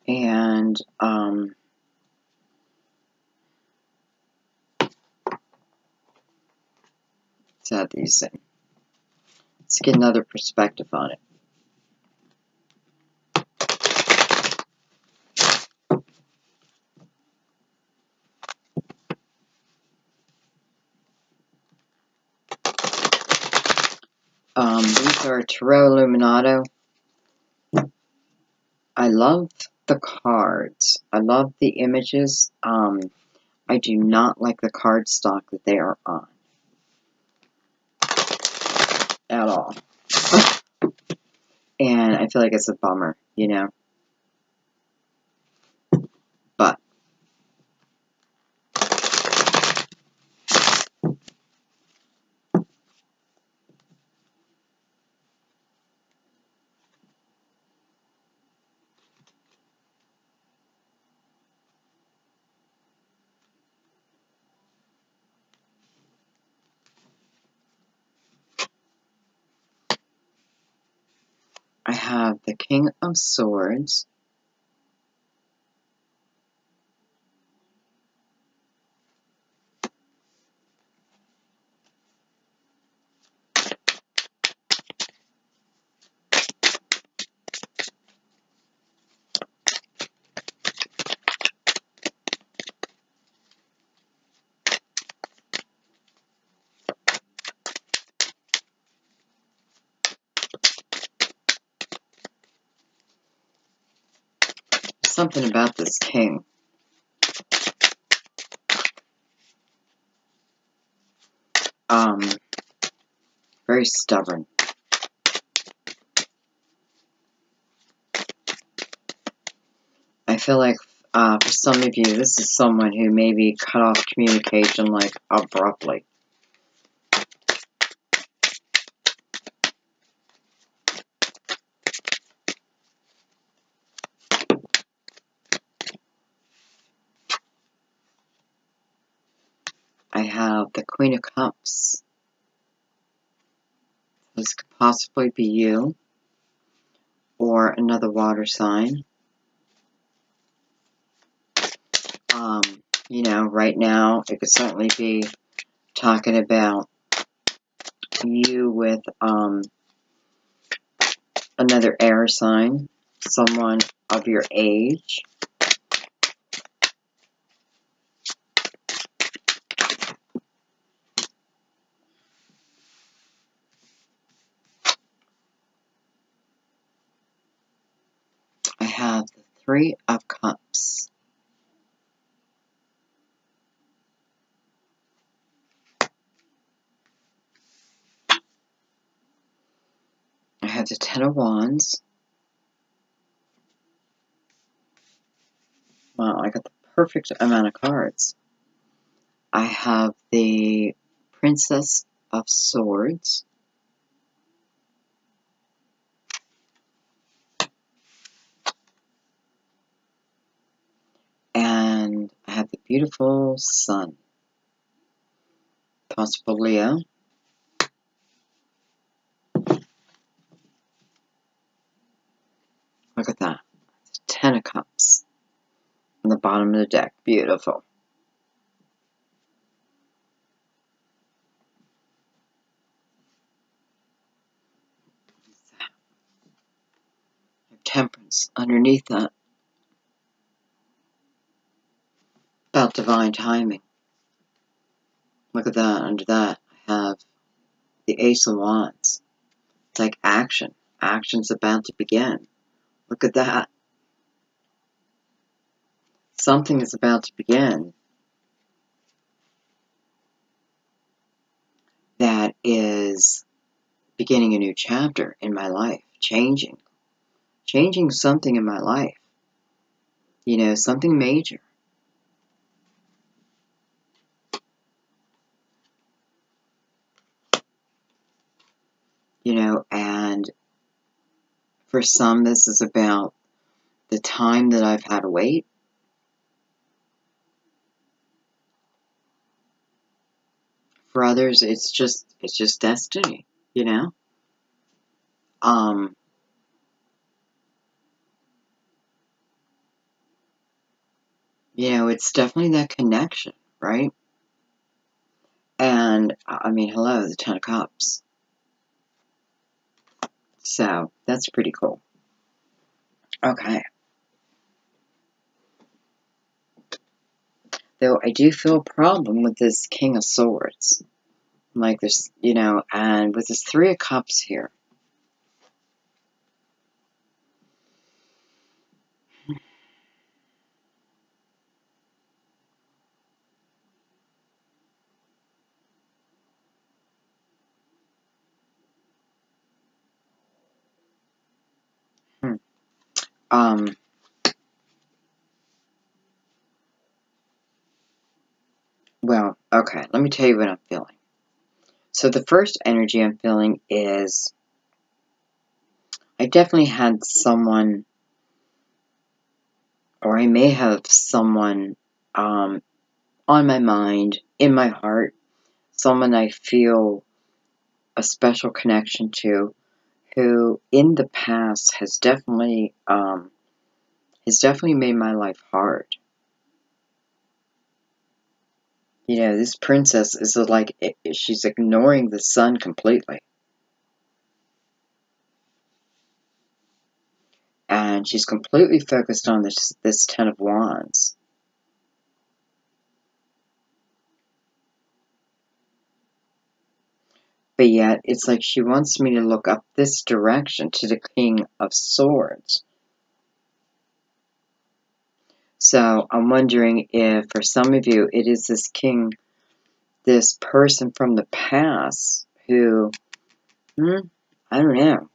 And, let's add these in. Let's get another perspective on it. These are Tarot Illuminato. I love the cards. I love the images. I do not like the cardstock that they are on. At all. And I feel like it's a bummer, you know. But I have the King of Swords. Something about this king. Very stubborn. I feel like for some of you, this is someone who maybe cut off communication like abruptly. I have the Queen of Cups. This could possibly be you or another water sign. You know, right now, it could certainly be talking about you with another air sign, someone of your age. I have the Three of Cups. I have the Ten of Wands. Wow, I got the perfect amount of cards. I have the Princess of Swords. And I have the beautiful Sun. Possible Leo. Look at that. Ten of Cups. On the bottom of the deck. Beautiful. Temperance underneath that. about divine timing. Look at that. Under that, I have the Ace of Wands. It's like action. Action's about to begin. Look at that. Something is about to begin that is beginning a new chapter in my life. Changing something in my life. You know, something major. You know, and for some, this is about the time that I've had to wait. For others, it's just destiny, you know? You know, it's definitely that connection, right? And, I mean, hello, the Ten of Cups. So, that's pretty cool. Okay. Though I do feel a problem with this King of Swords. Like this, you know, and with this Three of Cups here. Well, okay, let me tell you what I'm feeling. So the first energy I'm feeling is I definitely had someone, or I may have someone on my mind, in my heart, someone I feel a special connection to, who in the past has definitely made my life hard. You know, this princess is like, she's ignoring the sun completely. And she's completely focused on this Ten of Wands. But yet, it's like she wants me to look up this direction to the King of Swords. So I'm wondering if, for some of you, it is this king, this person from the past who, I don't know.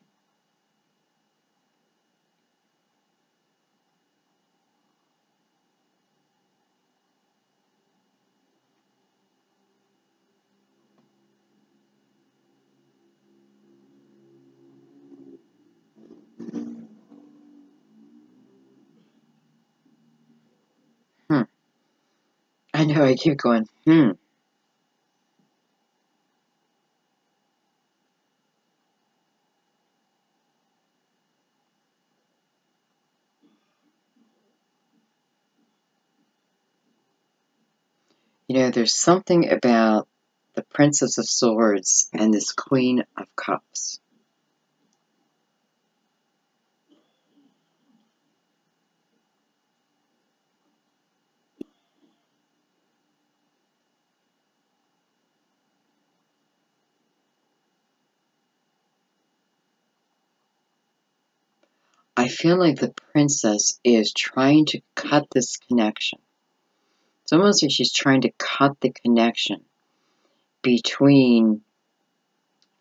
I know, I keep going, You know, there's something about the Princess of Swords and this Queen of Cups. I feel like the princess is trying to cut this connection. It's almost like she's trying to cut the connection between,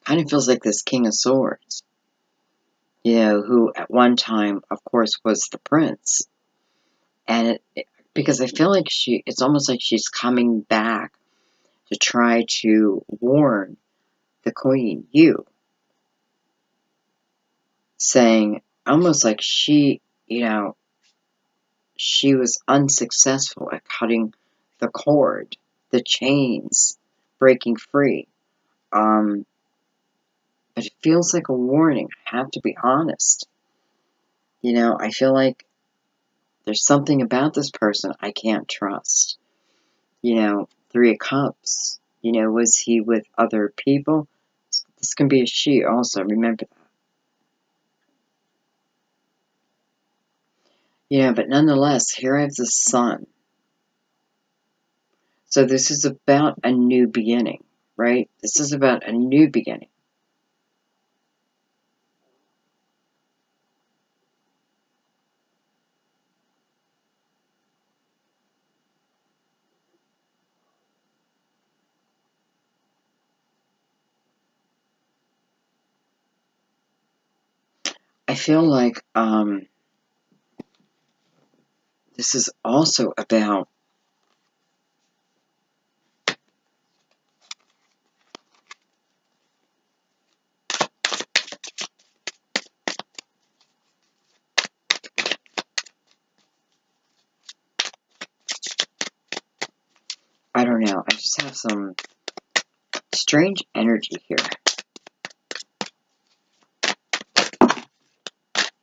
kind of feels like this King of Swords, you know, who at one time, of course, was the prince. And because I feel like it's almost like she's coming back to try to warn the queen, you, saying almost like she, you know, she was unsuccessful at cutting the cord, the chains, breaking free. But it feels like a warning. I have to be honest. You know, I feel like there's something about this person I can't trust. You know, Three of Cups. You know, was he with other people? This can be a she also, remember that. You know, but nonetheless, here I have the sun. So this is about a new beginning, right? This is about a new beginning. I feel like this is also about I don't know. I just have some strange energy here.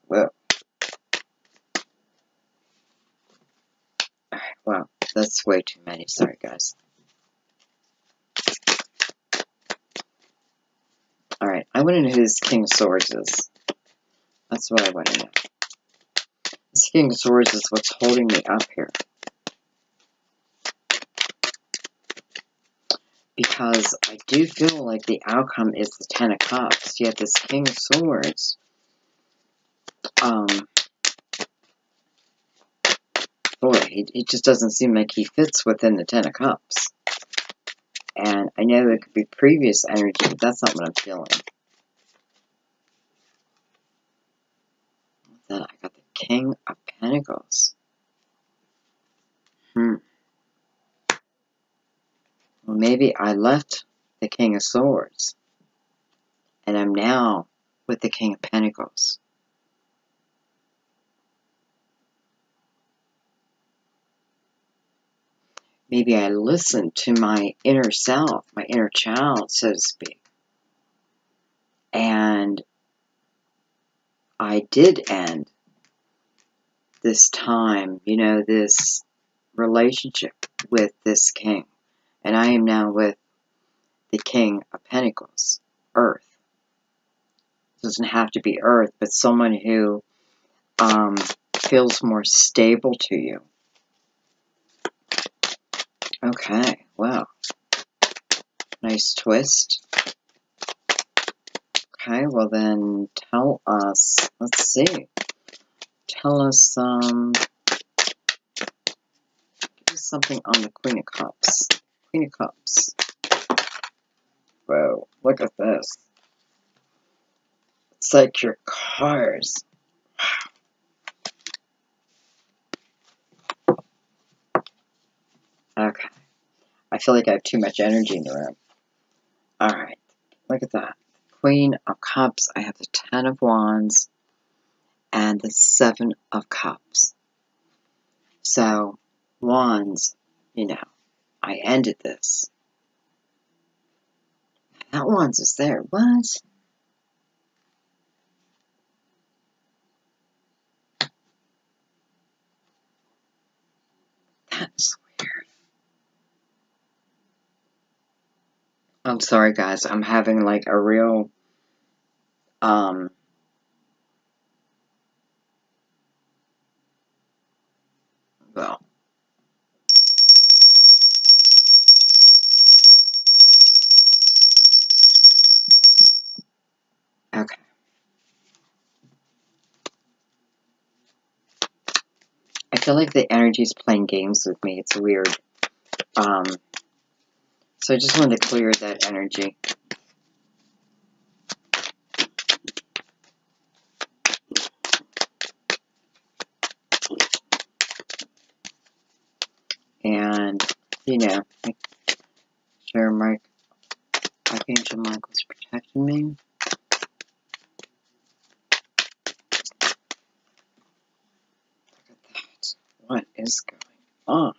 Whoa. Alright, well, that's way too many. Sorry, guys. Alright, I want to know who this King of Swords is. That's what I want to know. This King of Swords is what's holding me up here. Because I do feel like the outcome is the Ten of Cups, yet this King of Swords, boy, he just doesn't seem like he fits within the Ten of Cups. And I know it could be previous energy, but that's not what I'm feeling. Then I got the King of Pentacles. Well, maybe I left the King of Swords, and I'm now with the King of Pentacles. Maybe I listened to my inner self, my inner child, so to speak. And I did end this time, you know, this relationship with this king. And I am now with the King of Pentacles, Earth. It doesn't have to be Earth, but someone who feels more stable to you. Okay, wow. Nice twist. Okay, well then tell us, let's see. Tell us, give us something on the Queen of Cups. Queen of Cups. Whoa, look at this. It's like your cars. Okay. I feel like I have too much energy in the room. Alright, look at that. Queen of Cups. I have the Ten of Wands and the Seven of Cups. So, Wands, you know, I ended this. That Wands is there. What? That's weird. I'm sorry, guys. I'm having like a real, well, okay. I feel like the energy is playing games with me. It's weird. So I just wanted to clear that energy. And, you know, make sure Archangel Michael's protecting me. Look at that. What is going on?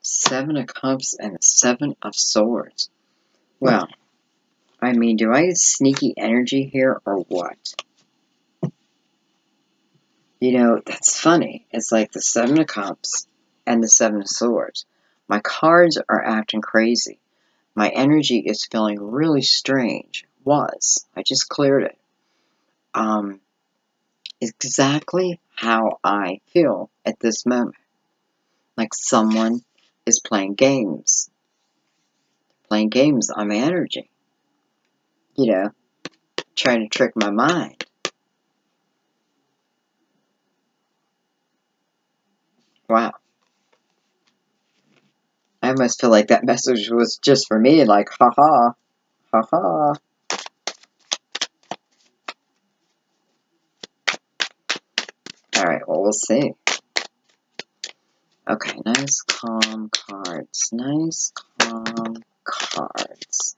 Seven of Cups and the Seven of Swords. Well, I mean, do I get sneaky energy here or what? You know, that's funny. It's like the Seven of Cups and the Seven of Swords. My cards are acting crazy. My energy is feeling really strange. I just cleared it. Exactly how I feel at this moment. Like someone is playing games on my energy, you know, trying to trick my mind. Wow. I almost feel like that message was just for me, like, ha-ha, ha-ha. All right, well, we'll see. Okay, nice, calm cards. Nice, calm cards.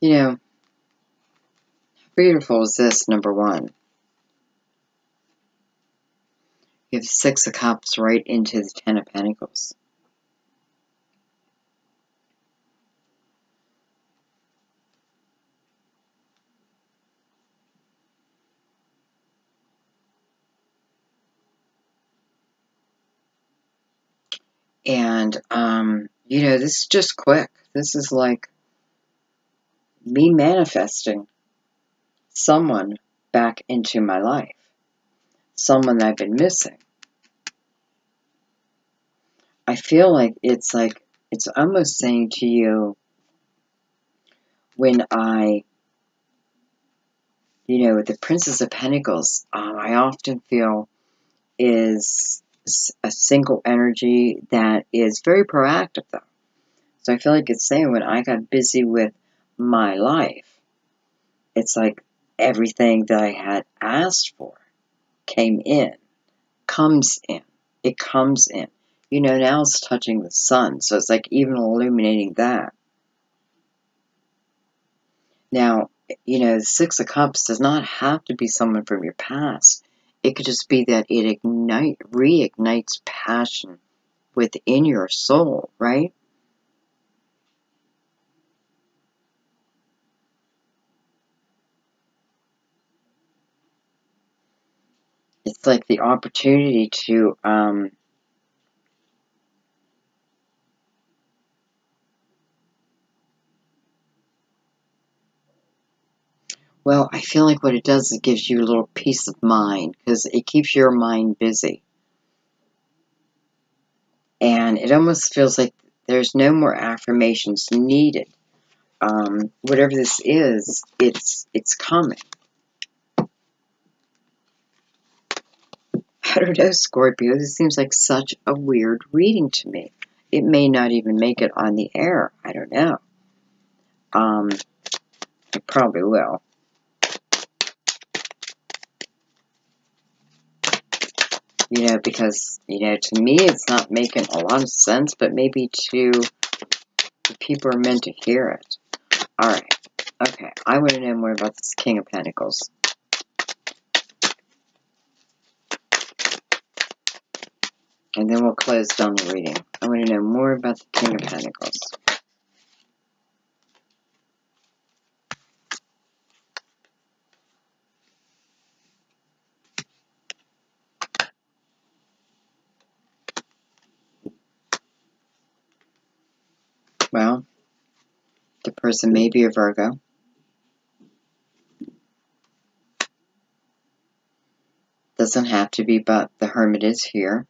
You know, how beautiful is this, number one? You have the Six of Cups right into the Ten of Pentacles. And, you know, this is just quick. This is like me manifesting someone back into my life. Someone that I've been missing. I feel like it's almost saying to you, when you know, the Princess of Pentacles, I often feel is a single energy that is very proactive, though. So I feel like it's saying when I got busy with my life, it's like everything that I had asked for comes in. It comes in. You know, now it's touching the sun, so it's like even illuminating that. Now, you know, the Six of Cups does not have to be someone from your past. It could just be that it reignites passion within your soul, right? It's like the opportunity to, well, I feel like what it does is it gives you a little peace of mind because it keeps your mind busy. And it almost feels like there's no more affirmations needed. Whatever this is, it's coming. I don't know, Scorpio. This seems like such a weird reading to me. It may not even make it on the air. I don't know. It probably will. You know, because, you know, to me it's not making a lot of sense, but maybe to the people who are meant to hear it. Alright. Okay. I want to know more about this King of Pentacles. And then we'll close down the reading. I want to know more about the King of Pentacles. Well, the person may be a Virgo. Doesn't have to be, but the Hermit is here.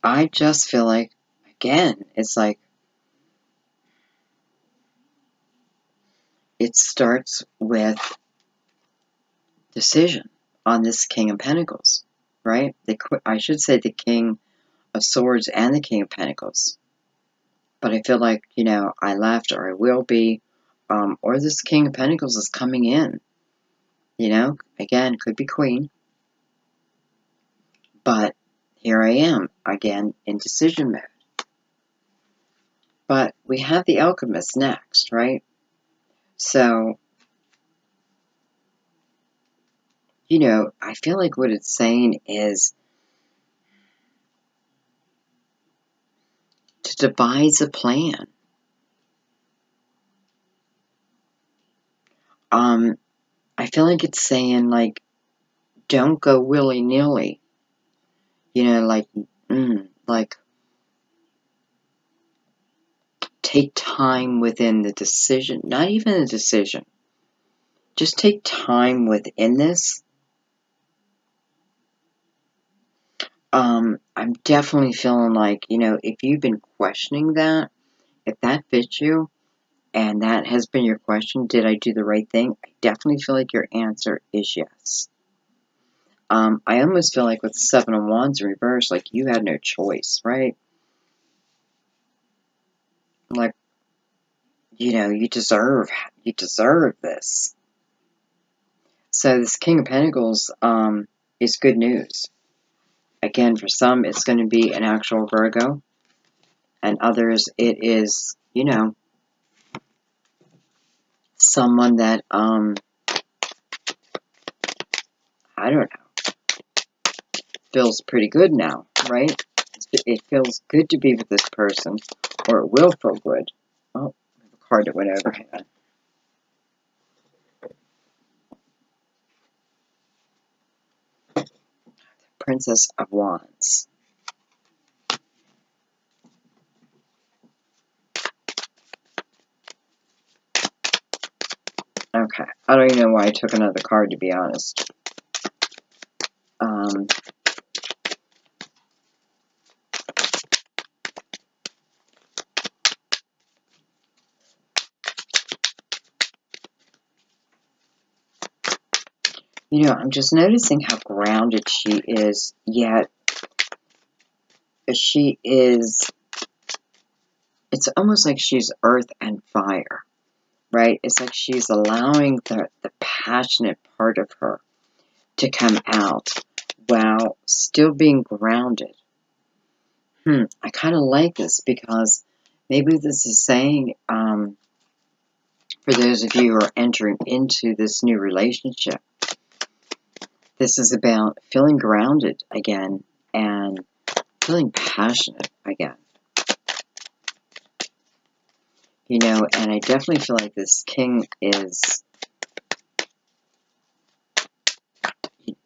I just feel like, again, it's like it starts with decision on this King of Pentacles, right? I should say the King of Swords and the King of Pentacles. But I feel like, you know, I left or I will be, or this King of Pentacles is coming in. You know, again, could be Queen. But here I am, again, in decision mode. But we have the Alchemist next, right? So, you know, I feel like what it's saying is to devise a plan. I feel like it's saying, like, don't go willy-nilly. You know, like, take time within the decision. Not even the decision. Just take time within this. I'm definitely feeling like, you know, if you've been questioning that, if that fits you, and that has been your question, did I do the right thing? I definitely feel like your answer is yes. I almost feel like with Seven of Wands in reverse, like you had no choice, right? Like, you know, you deserve this. So this King of Pentacles is good news. Again, for some, it's going to be an actual Virgo, and others, it is, you know, someone that, I don't know, feels pretty good now, right? It feels good to be with this person, or it will feel good. Oh, the card that went over. Hang on. Princess of Wands. Okay, I don't even know why I took another card, to be honest. You know, I'm just noticing how grounded she is, yet she is, it's almost like she's earth and fire, right? It's like she's allowing the passionate part of her to come out while still being grounded. I kind of like this because maybe this is saying, for those of you who are entering into this new relationship, this is about feeling grounded again and feeling passionate again. You know, and I definitely feel like this king is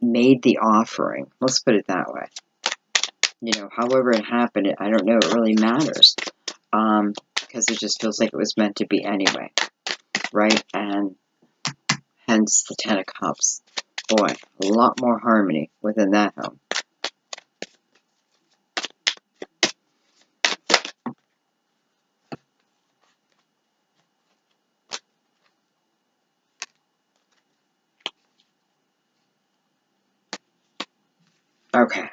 made the offering. Let's put it that way. You know, however it happened, I don't know, it really matters. Because it just feels like it was meant to be anyway. Right? And hence the Ten of Cups. Boy, a lot more harmony within that home. Okay.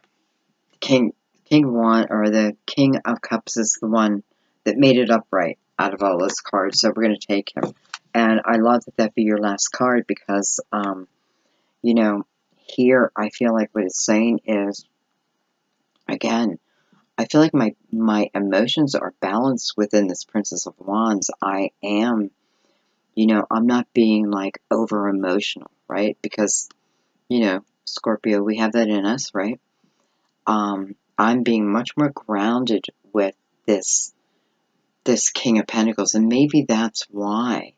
King the King of Cups is the one that made it upright out of all those cards. So we're going to take him. And I love that that be your last card because, you know, here I feel like what it's saying is, again, I feel like my emotions are balanced within this Princess of Wands. I am, you know, I'm not being like over emotional, right? Because, you know, Scorpio, we have that in us, right? I'm being much more grounded with this King of Pentacles, and maybe that's why.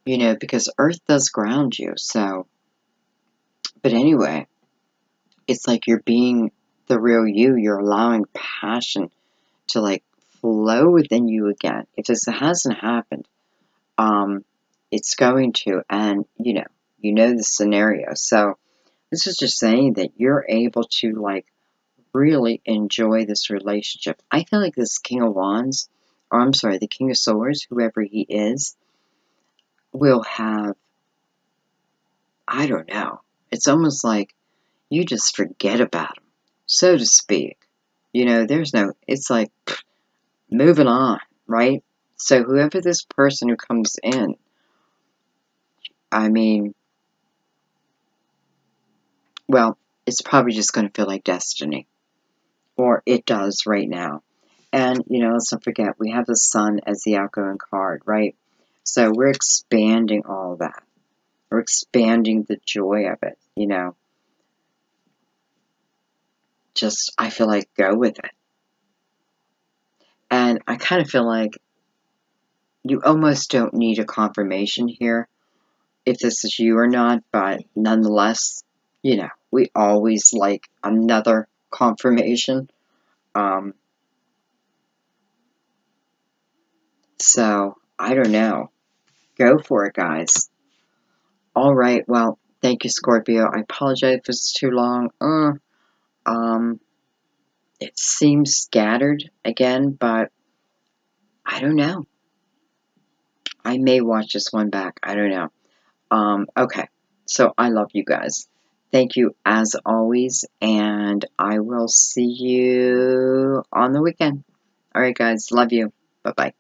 You know, because Earth does ground you, so. But anyway, it's like you're being the real you. You're allowing passion to like flow within you again. If this hasn't happened, it's going to, and you know the scenario. So this is just saying that you're able to like really enjoy this relationship. I feel like this King of Wands, or I'm sorry, the King of Swords, whoever he is, will have, I don't know, it's almost like you just forget about him, so to speak. You know, there's no, it's like, moving on, right? So whoever this person who comes in, I mean, well, it's probably just going to feel like destiny. Or it does right now. And, let's not forget, we have the sun as the outgoing card, right? So we're expanding all that. We're expanding the joy of it, Just, I feel like, go with it. And I kind of feel like you almost don't need a confirmation here if this is you or not, but nonetheless, we always like another confirmation. So, I don't know. Go for it, guys. All right, well, thank you, Scorpio. I apologize if it's too long. It seems scattered again, but I don't know. I may watch this one back. I don't know. Okay. So I love you guys. Thank you as always, and I will see you on the weekend. All right, guys. Love you. Bye-bye.